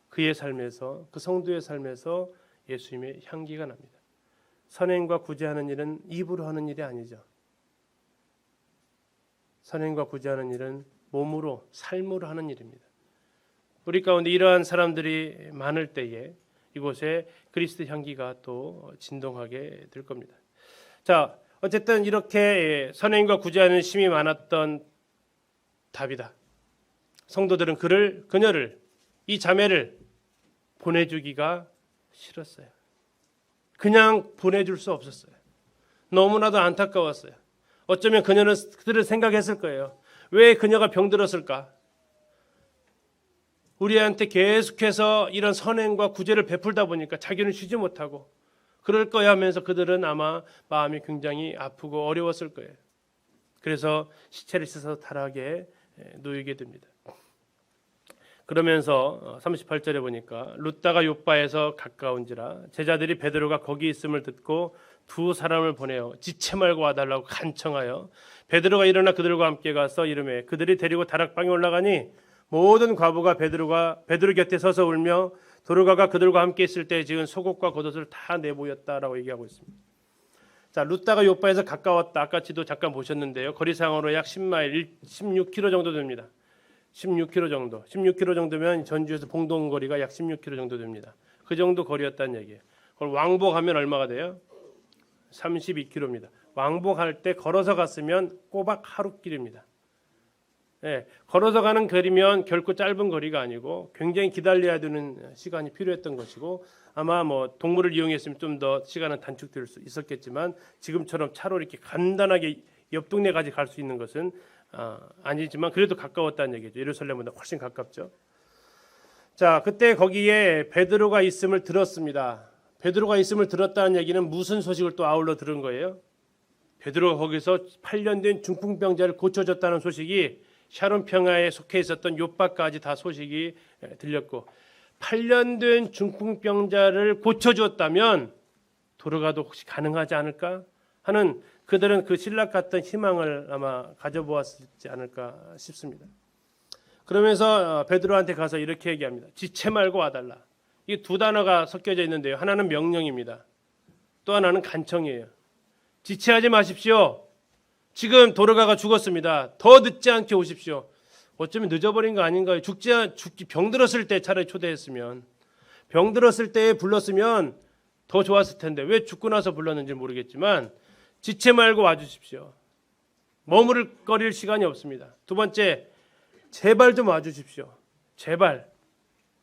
그의 삶에서, 그 성도의 삶에서 예수님의 향기가 납니다. 선행과 구제하는 일은 입으로 하는 일이 아니죠. 선행과 구제하는 일은 몸으로, 삶으로 하는 일입니다. 우리 가운데 이러한 사람들이 많을 때에 이곳에 그리스도 향기가 또 진동하게 될 겁니다. 자, 어쨌든 이렇게 선행과 구제하는 심이 많았던 다비다. 성도들은 그녀를, 이 자매를 보내주기가 싫었어요. 그냥 보내줄 수 없었어요. 너무나도 안타까웠어요. 어쩌면 그녀는 그들을 생각했을 거예요. 왜 그녀가 병들었을까? 우리한테 계속해서 이런 선행과 구제를 베풀다 보니까 자기는 쉬지 못하고 그럴 거야 하면서 그들은 아마 마음이 굉장히 아프고 어려웠을 거예요. 그래서 시체를 씻어서 다락에 놓이게 됩니다. 그러면서 38절에 보니까 룻다가 욥바에서 가까운지라 제자들이 베드로가 거기 있음을 듣고 두 사람을 보내어 지체 말고 와달라고 간청하여 베드로가 일어나 그들과 함께 가서 이르매 그들이 데리고 다락방에 올라가니 모든 과부가 베드로 곁에 서서 울며 도르가가 그들과 함께 있을 때 지은 속옷과 겉옷을 다 내보였다라고 얘기하고 있습니다. 자, 룻다가 욥바에서 가까웠다. 아까 지도 잠깐 보셨는데요. 거리상으로 약 10마일, 16km 정도 됩니다. 16km 정도. 16km 정도면 전주에서 봉동 거리가 약 16km 정도 됩니다. 그 정도 거리였다는 얘기예요. 그걸 왕복하면 얼마가 돼요? 32km입니다. 왕복할 때 걸어서 갔으면 꼬박 하루길입니다. 예, 걸어서 가는 거리면 결코 짧은 거리가 아니고 굉장히 기다려야 되는 시간이 필요했던 것이고 아마 뭐 동물을 이용했으면 좀 더 시간은 단축될 수 있었겠지만 지금처럼 차로 이렇게 간단하게 옆 동네까지 갈 수 있는 것은 아니지만 그래도 가까웠다는 얘기죠. 예루살렘보다 훨씬 가깝죠. 자, 그때 거기에 베드로가 있음을 들었습니다. 베드로가 있음을 들었다는 얘기는 무슨 소식을 또 아울러 들은 거예요? 베드로가 거기서 8년 된 중풍병자를 고쳐줬다는 소식이 샤론 평야에 속해 있었던 요바까지 다 소식이 들렸고 8년 된 중풍병자를 고쳐주었다면 도로가도 혹시 가능하지 않을까 하는 그들은 그 신락 같은 희망을 아마 가져보았지 않을까 싶습니다. 그러면서 베드로한테 가서 이렇게 얘기합니다. 지체 말고 와달라. 이 두 단어가 섞여져 있는데요. 하나는 명령입니다. 또 하나는 간청이에요. 지체하지 마십시오. 지금 도르가가 죽었습니다. 더 늦지 않게 오십시오. 어쩌면 늦어버린 거 아닌가요? 죽기 병들었을 때 차라리 초대했으면 병들었을 때 불렀으면 더 좋았을 텐데 왜 죽고 나서 불렀는지 모르겠지만 지체 말고 와주십시오. 머무를 시간이 없습니다. 두 번째, 제발 좀 와주십시오. 제발.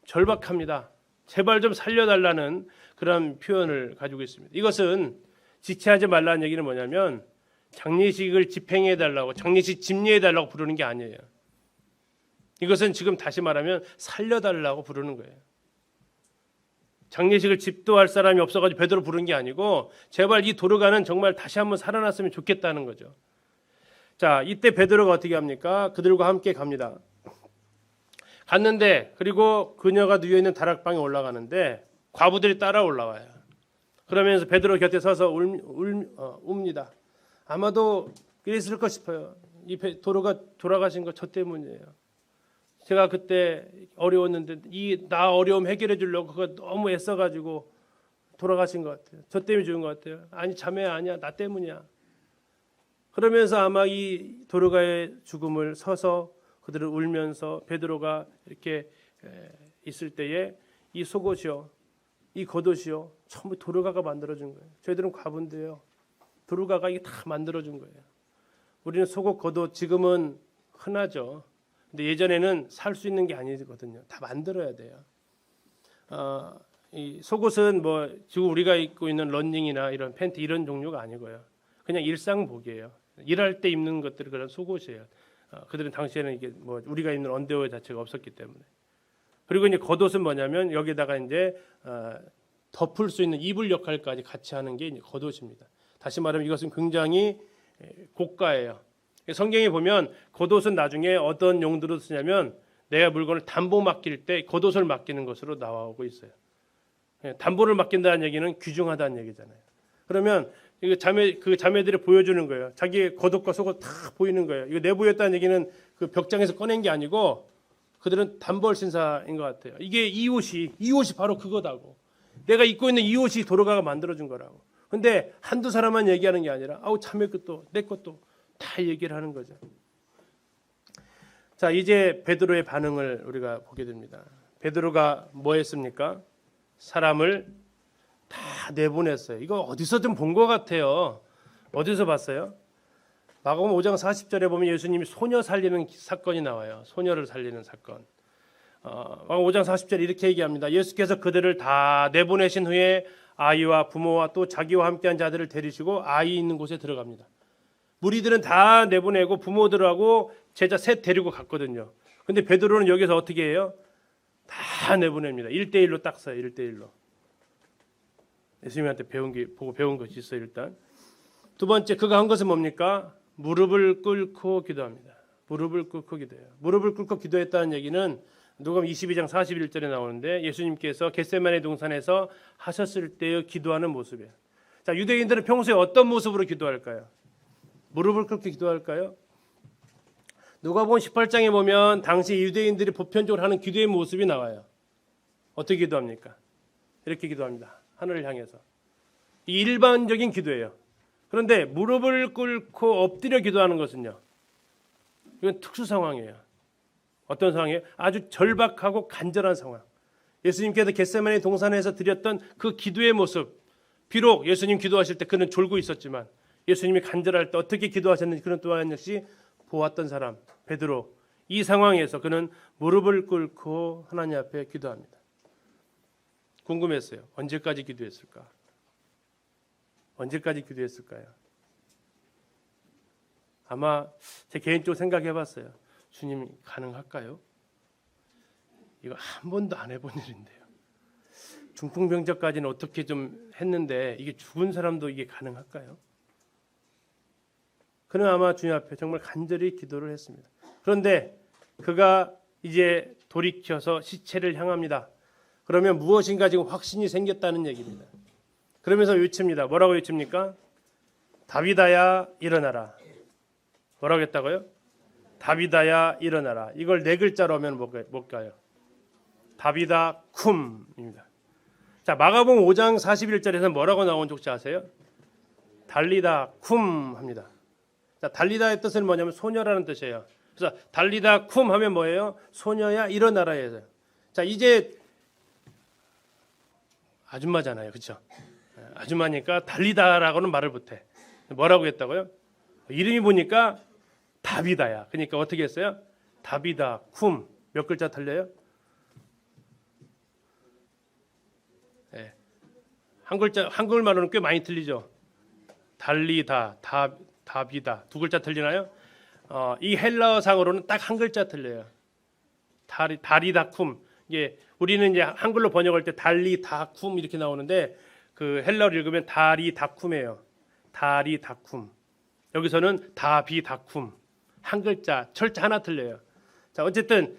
절박합니다. 제발 좀 살려달라는 그런 표현을 가지고 있습니다. 이것은 지체하지 말라는 얘기는 뭐냐면 장례식을 집행해달라고 장례식 집례해달라고 부르는 게 아니에요. 이것은 지금 다시 말하면 살려달라고 부르는 거예요. 장례식을 집도할 사람이 없어가지고 베드로 부른 게 아니고 제발 이 도르가는 정말 다시 한번 살아났으면 좋겠다는 거죠. 자, 이때 베드로가 어떻게 합니까? 그들과 함께 갑니다. 갔는데 그리고 그녀가 누워있는 다락방에 올라가는데 과부들이 따라 올라와요. 그러면서 베드로 곁에 서서 웁니다. 아마도 그랬을 것 싶어요. 이 도로가 돌아가신 거 저 때문이에요. 제가 그때 어려웠는데 나 어려움 해결해 주려고 그거 너무 애써가지고 돌아가신 것 같아요. 저 때문에 죽은 것 같아요. 아니 자매야 아니야 나 때문이야. 그러면서 아마 이 도로가의 죽음을 서서 그들을 울면서 베드로가 이렇게 있을 때에 이 속옷이요, 이 겉옷이요 전부 도르가가 만들어준 거예요. 저희들은 과부인데요. 도르가가 이게 다 만들어준 거예요. 우리는 속옷, 겉옷 지금은 흔하죠. 근데 예전에는 살 수 있는 게 아니거든요. 다 만들어야 돼요. 이 속옷은 뭐 지금 우리가 입고 있는 런닝이나 이런 팬티 이런 종류가 아니고요. 그냥 일상복이에요. 일할 때 입는 것들이 그런 속옷이에요. 그들은 당시에는 이게 뭐 우리가 입는 언더웨어 자체가 없었기 때문에. 그리고 이제 겉옷은 뭐냐면 여기다가 이제 덮을 수 있는 이불 역할까지 같이 하는 게 이제 겉옷입니다. 다시 말하면 이것은 굉장히 고가예요. 성경에 보면 겉옷은 나중에 어떤 용도로 쓰냐면 내가 물건을 담보 맡길 때 겉옷을 맡기는 것으로 나오고 있어요. 담보를 맡긴다는 얘기는 귀중하다는 얘기잖아요. 그러면 이거 자매들이 보여주는 거예요. 자기 겉옷과 속옷 다 보이는 거예요. 이거 내보였다는 얘기는 그 벽장에서 꺼낸 게 아니고 그들은 단벌 신사인 것 같아요. 이게 이 옷이 바로 그거다고. 내가 입고 있는 이 옷이 도로가가 만들어준 거라고. 근데 한두 사람만 얘기하는 게 아니라 아우 자매 것도 내 것도 다 얘기를 하는 거죠. 자, 이제 베드로의 반응을 우리가 보게 됩니다. 베드로가 뭐 했습니까? 사람을 다 내보냈어요. 이거 어디서 좀 본 것 같아요. 어디서 봤어요? 마가복음 5장 40절에 보면 예수님이 소녀 살리는 사건이 나와요. 소녀를 살리는 사건. 마가복음 5장 40절에 이렇게 얘기합니다. 예수께서 그들을 다 내보내신 후에 아이와 부모와 또 자기와 함께한 자들을 데리시고 아이 있는 곳에 들어갑니다. 무리들은 다 내보내고 부모들하고 제자 셋 데리고 갔거든요. 근데 베드로는 여기서 어떻게 해요? 다 내보냅니다. 1대1로 딱 써요. 1대1로. 예수님한테 보고 배운 것이 있어요. 일단 두 번째 그가 한 것은 뭡니까? 무릎을 꿇고 기도합니다. 무릎을 꿇고 기도해요. 무릎을 꿇고 기도했다는 얘기는 누가복음 22장 41절에 나오는데 예수님께서 겟세마네 동산에서 하셨을 때의 기도하는 모습이에요. 자, 유대인들은 평소에 어떤 모습으로 기도할까요? 무릎을 꿇고 기도할까요? 누가복음 18장에 보면 당시 유대인들이 보편적으로 하는 기도의 모습이 나와요. 어떻게 기도합니까? 이렇게 기도합니다. 하늘을 향해서. 이 일반적인 기도예요. 그런데 무릎을 꿇고 엎드려 기도하는 것은요. 이건 특수 상황이에요. 어떤 상황이에요? 아주 절박하고 간절한 상황. 예수님께서 겟세마네 동산에서 드렸던 그 기도의 모습. 비록 예수님 기도하실 때 그는 졸고 있었지만 예수님이 간절할 때 어떻게 기도하셨는지 그는 또한 역시 보았던 사람 베드로. 이 상황에서 그는 무릎을 꿇고 하나님 앞에 기도합니다. 궁금했어요. 언제까지 기도했을까? 언제까지 기도했을까요? 아마 제 개인적으로 생각해 봤어요. 주님 가능할까요? 이거 한 번도 안 해본 일인데요. 중풍병자까지는 어떻게 좀 했는데 이게 죽은 사람도 이게 가능할까요? 그는 아마 주님 앞에 정말 간절히 기도를 했습니다. 그런데 그가 이제 돌이켜서 시체를 향합니다. 그러면 무엇인가 지금 확신이 생겼다는 얘기입니다. 그러면서 외칩니다. 뭐라고 외칩니까? 다비다야 일어나라. 뭐라고 했다고요? 다비다야 일어나라. 이걸 네 글자로 하면 뭘까요? 다비다 쿰입니다. 자, 마가복음 5장 41절에서 뭐라고 나온지 혹시 아세요? 달리다 쿰 합니다. 자, 달리다의 뜻은 뭐냐면 소녀라는 뜻이에요. 그래서 달리다 쿰 하면 뭐예요? 소녀야 일어나라예요. 자, 이제 아줌마잖아요. 그렇죠? 아줌마니까 달리다라고는 말을 못해. 뭐라고 했다고요? 이름이 보니까 다비다야. 그러니까 어떻게 했어요? 다비다 쿰. 몇 글자 틀려요? 네. 한 글자, 한글말로는 꽤 많이 틀리죠. 달리다, 다비다. 두 글자 틀리나요? 이 헬라어상으로는 딱 한 글자 틀려요. 다리다 쿰. 이게 우리는 이제 한글로 번역할 때 달리다 쿰 이렇게 나오는데 그 헬라어를 읽으면 다리다 쿰이에요. 다리다 쿰. 여기서는 다비다 쿰. 한 글자, 철자 하나 틀려요. 자, 어쨌든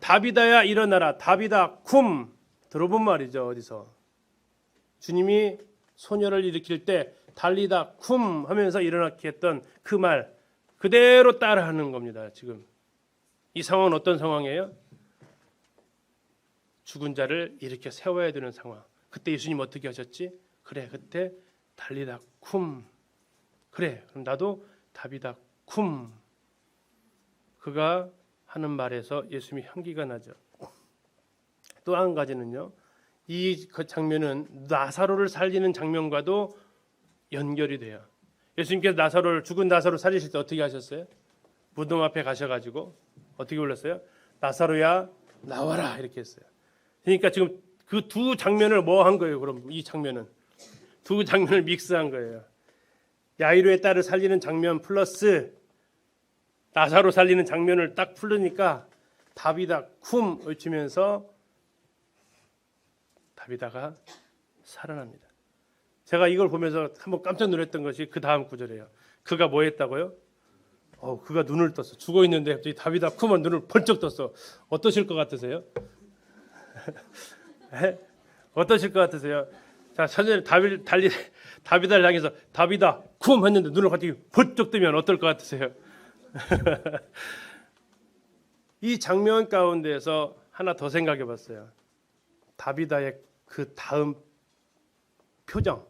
다비다야 일어나라. 다비다 쿰. 들어본 말이죠. 어디서? 주님이 소녀를 일으킬 때 달리다 쿰 하면서 일어나게 했던 그 말 그대로 따라하는 겁니다. 지금 이 상황은 어떤 상황이에요? 죽은 자를 일으켜 세워야 되는 상황. 그때 예수님 어떻게 하셨지? 그래, 그때 달리다 쿰. 그래, 그럼 나도 다비다 쿰. 그가 하는 말에서 예수님이 향기가 나죠. 또 한 가지는요. 이 그 장면은 나사로를 살리는 장면과도 연결이 돼요. 예수님께서 죽은 나사로 살리실 때 어떻게 하셨어요? 무덤 앞에 가셔가지고 어떻게 불렀어요? 나사로야 나와라 이렇게 했어요. 그러니까 지금 그 두 장면을 뭐 한 거예요? 그럼 이 장면은 두 장면을 믹스한 거예요. 야이로의 딸을 살리는 장면 플러스 나사로 살리는 장면을 딱 풀으니까 다비다 쿰 외치면서 다비다가 살아납니다. 제가 이걸 보면서 한번 깜짝 놀랐던 것이 그 다음 구절이에요. 그가 뭐 했다고요? 그가 눈을 떴어. 죽어 있는데 갑자기 다비다 쿰은 눈을 번쩍 떴어. 어떠실 것 같으세요? 어떠실 것 같으세요? 자, 선생님 다비다를 향해서 다비다 쿰 했는데 눈을 갑자기 번쩍 뜨면 어떨 것 같으세요? 이 장면 가운데에서 하나 더 생각해 봤어요. 다비다의 그 다음 표정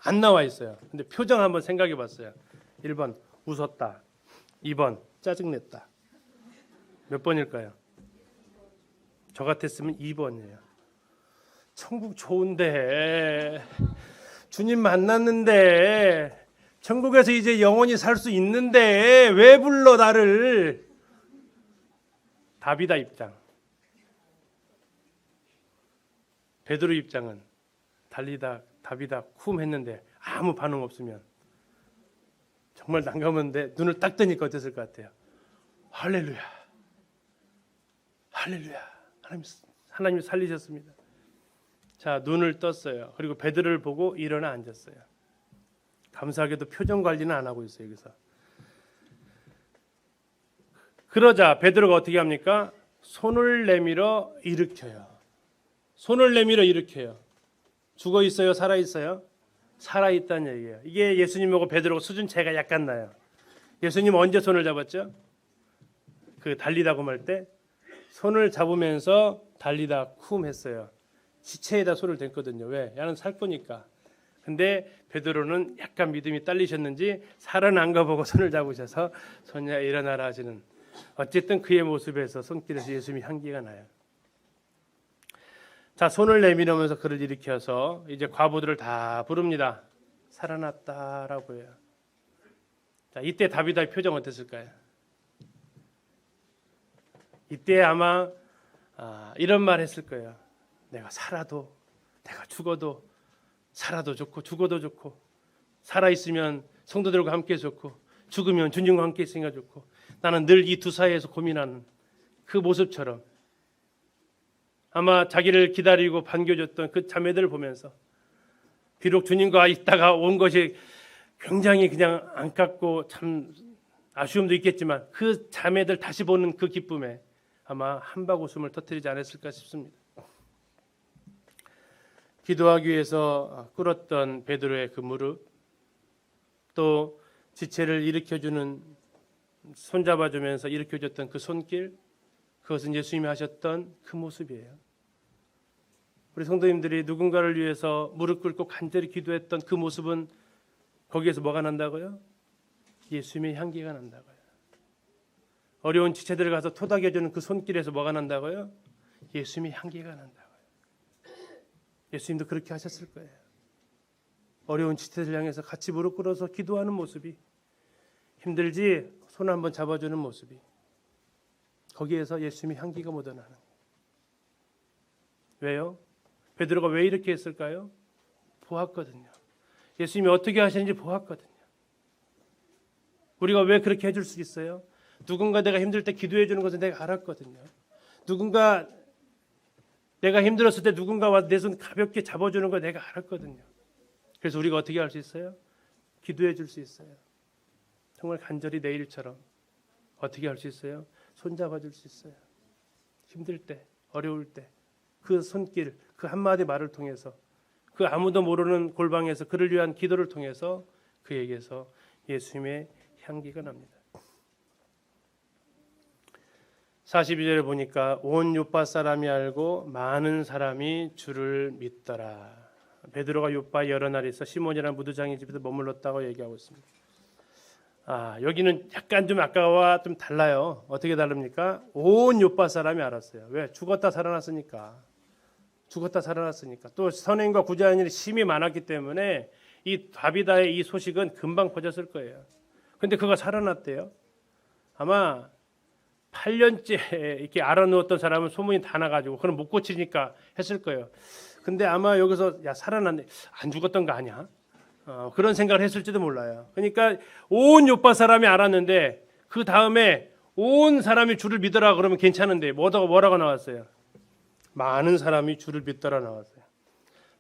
안 나와 있어요. 근데 표정 한번 생각해 봤어요. 1번 웃었다. 2번 짜증냈다. 몇 번일까요? 저 같았으면 2번이에요. 천국 좋은데 주님 만났는데 천국에서 이제 영원히 살 수 있는데 왜 불러 나를? 다비다 입장. 베드로 입장은 다비다 쿰 했는데 아무 반응 없으면 정말 난감한데 눈을 딱 뜨니까 어땠을 것 같아요? 할렐루야. 할렐루야. 하나님이 살리셨습니다. 자, 눈을 떴어요. 그리고 베드로를 보고 일어나 앉았어요. 감사하게도 표정 관리는 안 하고 있어요. 여기서. 그러자 베드로가 어떻게 합니까? 손을 내밀어 일으켜요. 손을 내밀어 일으켜요. 죽어 있어요? 살아 있어요? 살아 있다는 얘기예요. 이게 예수님하고 베드로하고 수준 차이가 약간 나요. 예수님 언제 손을 잡았죠? 그 달리다 쿰할 때 손을 잡으면서 달리다 쿰 했어요. 시체에다 손을 댔거든요. 왜? 야는 살 거니까. 근데 베드로는 약간 믿음이 딸리셨는지 살아난 거 보고 손을 잡으셔서 손야 일어나라 하시는. 어쨌든 그의 모습에서 손길에서 예수님이 향기가 나요. 자, 손을 내밀으면서 그를 일으켜서 이제 과부들을 다 부릅니다. 살아났다라고 해요. 자, 이때 다비다의 표정 어땠을까요? 이때 아마 이런 말 했을 거예요. 내가 살아도, 내가 죽어도, 살아도 좋고 죽어도 좋고, 살아있으면 성도들과 함께 좋고, 죽으면 주님과 함께 있으니까 좋고, 나는 늘 이 두 사이에서 고민하는 그 모습처럼 아마 자기를 기다리고 반겨줬던 그 자매들을 보면서 비록 주님과 있다가 온 것이 굉장히 그냥 안타깝고 참 아쉬움도 있겠지만 그 자매들 다시 보는 그 기쁨에 아마 한박 웃음을 터뜨리지 않았을까 싶습니다. 기도하기 위해서 꿇었던 베드로의 그 무릎, 또 지체를 일으켜주는, 손잡아주면서 일으켜줬던 그 손길, 그것은 예수님이 하셨던 그 모습이에요. 우리 성도님들이 누군가를 위해서 무릎 꿇고 간절히 기도했던 그 모습은 거기에서 뭐가 난다고요? 예수님의 향기가 난다고요. 어려운 지체들을 가서 토닥여주는 그 손길에서 뭐가 난다고요? 예수님의 향기가 난다고요. 예수님도 그렇게 하셨을 거예요. 어려운 지체들 향해서 같이 무릎 꿇어서 기도하는 모습이, 힘들지 손 한번 잡아주는 모습이, 거기에서 예수님의 향기가 묻어나는 거예요. 왜요? 베드로가 왜 이렇게 했을까요? 보았거든요. 예수님이 어떻게 하시는지 보았거든요. 우리가 왜 그렇게 해줄 수 있어요? 누군가 내가 힘들 때 기도해 주는 것을 내가 알았거든요. 누군가 내가 힘들었을 때 누군가 와서 내 손 가볍게 잡아주는 걸 내가 알았거든요. 그래서 우리가 어떻게 할 수 있어요? 기도해 줄 수 있어요. 정말 간절히 내 일처럼 어떻게 할 수 있어요? 손잡아 줄 수 있어요. 힘들 때, 어려울 때 그 손길, 그 한마디 말을 통해서, 그 아무도 모르는 골방에서 그를 위한 기도를 통해서 그에게서 예수님의 향기가 납니다. 42절에 보니까 온 요파 사람이 알고 많은 사람이 주를 믿더라. 베드로가 요파에 여러 날 있어 시몬이라는 무두장의 집에서 머물렀다고 얘기하고 있습니다. 여기는 약간 좀 아까와 좀 달라요. 어떻게 다릅니까? 온 요파 사람이 알았어요. 왜? 죽었다 살아났으니까. 또 선행과 구제하는 일이 심히 많았기 때문에 이 다비다의 이 소식은 금방 퍼졌을 거예요. 근데 그가 살아났대요. 아마 8년째 이렇게 알아누웠던 사람은 소문이 다 나가지고 그럼 못 고치니까 했을 거예요. 근데 아마 여기서 야 살아났네, 안 죽었던 거 아니야? 그런 생각을 했을지도 몰라요. 그러니까 온 요파 사람이 알았는데 그 다음에 온 사람이 주를 믿어라 그러면 괜찮은데 뭐라고 나왔어요? 많은 사람이 주를 믿더라 나왔어요.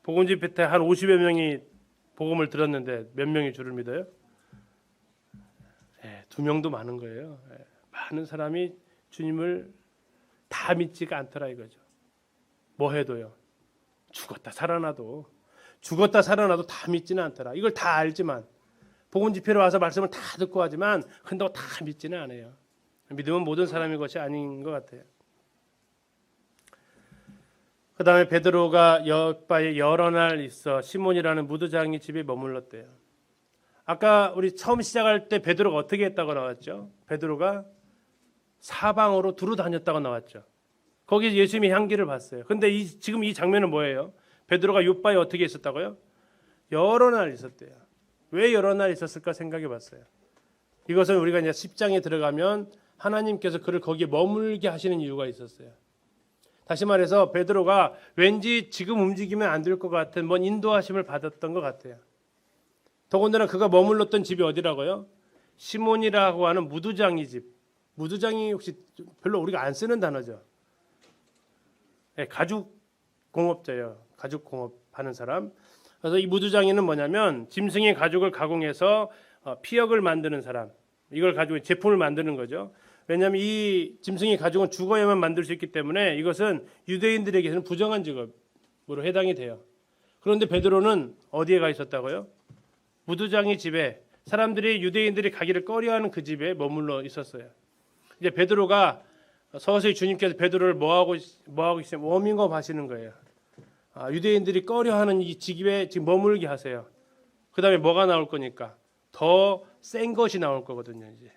복음 집회 때 한 50여 명이 복음을 들었는데 몇 명이 주를 믿어요? 2명도 많은 거예요. 많은 사람이 주님을 다 믿지가 않더라 이거죠. 뭐 해도요. 죽었다 살아나도 다 믿지는 않더라. 이걸 다 알지만 복음 집회로 와서 말씀을 다 듣고 하지만 근데 다 믿지는 않아요. 믿음은 모든 사람의 것이 아닌 것 같아요. 그 다음에 베드로가 요파에 여러 날 있어 시몬이라는 무두장의 집에 머물렀대요. 아까 우리 처음 시작할 때 베드로가 어떻게 했다고 나왔죠? 베드로가 사방으로 두루 다녔다고 나왔죠. 거기 예수님의 향기를 봤어요. 근데 지금 이 장면은 뭐예요? 베드로가 요파에 어떻게 있었다고요? 여러 날 있었대요. 왜 여러 날 있었을까 생각해 봤어요. 이것은 우리가 이제 10장에 들어가면 하나님께서 그를 거기에 머물게 하시는 이유가 있었어요. 다시 말해서 베드로가 왠지 지금 움직이면 안 될 것 같은 뭔 인도하심을 받았던 것 같아요. 더군다나 그가 머물렀던 집이 어디라고요? 시몬이라고 하는 무두장이 집. 무두장이 혹시 별로 우리가 안 쓰는 단어죠. 가죽 공업자예요. 가죽 공업하는 사람. 그래서 이 무두장이는 뭐냐면 짐승의 가죽을 가공해서 피혁을 만드는 사람. 이걸 가지고 제품을 만드는 거죠. 왜냐하면 이 짐승의 가죽은 죽어야만 만들 수 있기 때문에 이것은 유대인들에게는 부정한 직업으로 해당이 돼요. 그런데 베드로는 어디에 가 있었다고요? 무두장의 집에, 사람들이 유대인들이 가기를 꺼려하는 그 집에 머물러 있었어요. 이제 베드로가 서서히 주님께서 베드로를 뭐하고 있으면 워밍업 하시는 거예요. 유대인들이 꺼려하는 이 집에 지금 머물게 하세요. 그 다음에 뭐가 나올 거니까 더 센 것이 나올 거거든요. 이제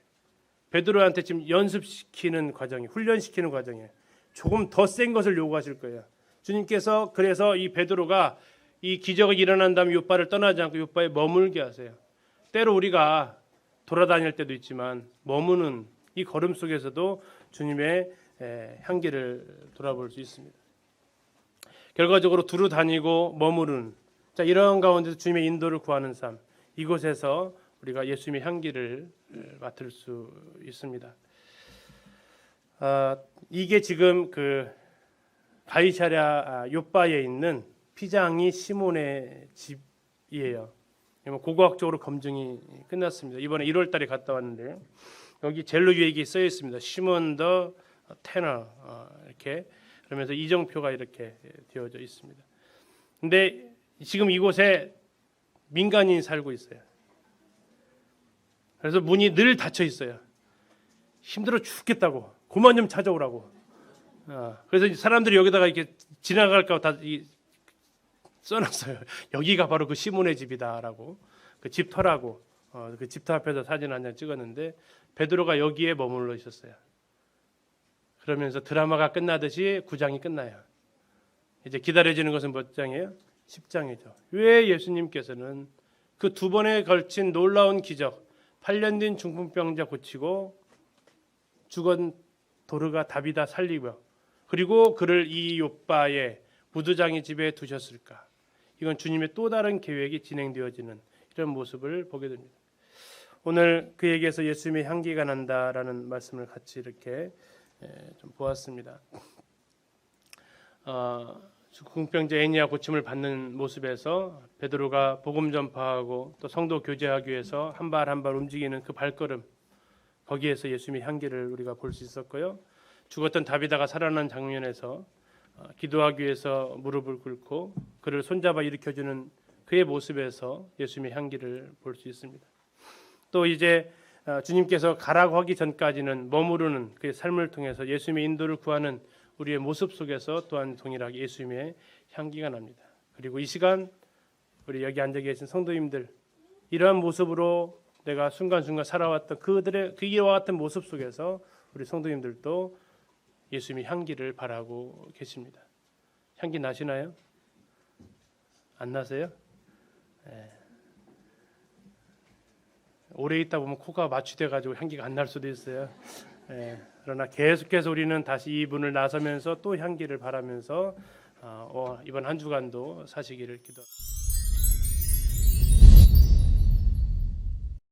베드로한테 지금 연습시키는 과정이, 훈련시키는 과정이에요. 조금 더 센 것을 요구하실 거예요. 주님께서 그래서 이 베드로가 이 기적이 일어난 다음에 요파를 떠나지 않고 요파에 머물게 하세요. 때로 우리가 돌아다닐 때도 있지만 머무는 이 걸음 속에서도 주님의 향기를 돌아볼 수 있습니다. 결과적으로 두루 다니고 머무르는 자 이런 가운데서 주님의 인도를 구하는 삶 이곳에서 우리가 예수님의 향기를 맡을 수 있습니다. 이게 지금 그 가이사랴 요빠에 있는 피장이 시몬의 집이에요. 고고학적으로 검증이 끝났습니다. 이번에 1월 달에 갔다 왔는데 여기 젤로 유액이 써 있습니다. 시몬 더 테너 이렇게 그러면서 이정표가 이렇게 되어져 있습니다. 근데 지금 이곳에 민간인이 살고 있어요. 그래서 문이 늘 닫혀 있어요. 힘들어 죽겠다고 그만 좀 찾아오라고. 그래서 사람들이 여기다가 이렇게 지나갈까 다 써놨어요. 여기가 바로 그 시몬의 집이다라고 그 집터라고 그 집터 앞에서 사진 한 장 찍었는데 베드로가 여기에 머물러 있었어요. 그러면서 드라마가 끝나듯이 9장이 끝나요. 이제 기다려지는 것은 몇 장이에요? 10장이죠. 왜 예수님께서는 그 두 번에 걸친 놀라운 기적 8년 된 중풍병자 고치고 죽은 도르가 다비다 살리고 그리고 그를 이 요빠의 부두장의 집에 두셨을까? 이건 주님의 또 다른 계획이 진행되어지는 이런 모습을 보게 됩니다. 오늘 그에게서 예수님의 향기가 난다라는 말씀을 같이 이렇게 좀 보았습니다. 중풍병자 애니아 고침을 받는 모습에서 베드로가 복음 전파하고 또 성도 교제하기 위해서 한 발 한 발 움직이는 그 발걸음 거기에서 예수님의 향기를 우리가 볼 수 있었고요. 죽었던 다비다가 살아난 장면에서 기도하기 위해서 무릎을 꿇고 그를 손잡아 일으켜주는 그의 모습에서 예수님의 향기를 볼 수 있습니다. 또 이제 주님께서 가라고 하기 전까지는 머무르는 그의 삶을 통해서 예수님의 인도를 구하는 우리의 모습 속에서 또한 동일하게 예수님의 향기가 납니다. 그리고 이 시간 우리 여기 앉아 계신 성도님들 이러한 모습으로 내가 순간순간 살아왔던 그들의 그 이와 같은 모습 속에서 우리 성도님들도 예수님의 향기를 바라고 계십니다. 향기 나시나요? 안 나세요? 네. 오래 있다 보면 코가 마취돼 가지고 향기가 안 날 수도 있어요. 그러나 계속해서 우리는 다시 이 문을 나서면서 또 향기를 바라면서 이번 한 주간도 사시기를 기도합니다.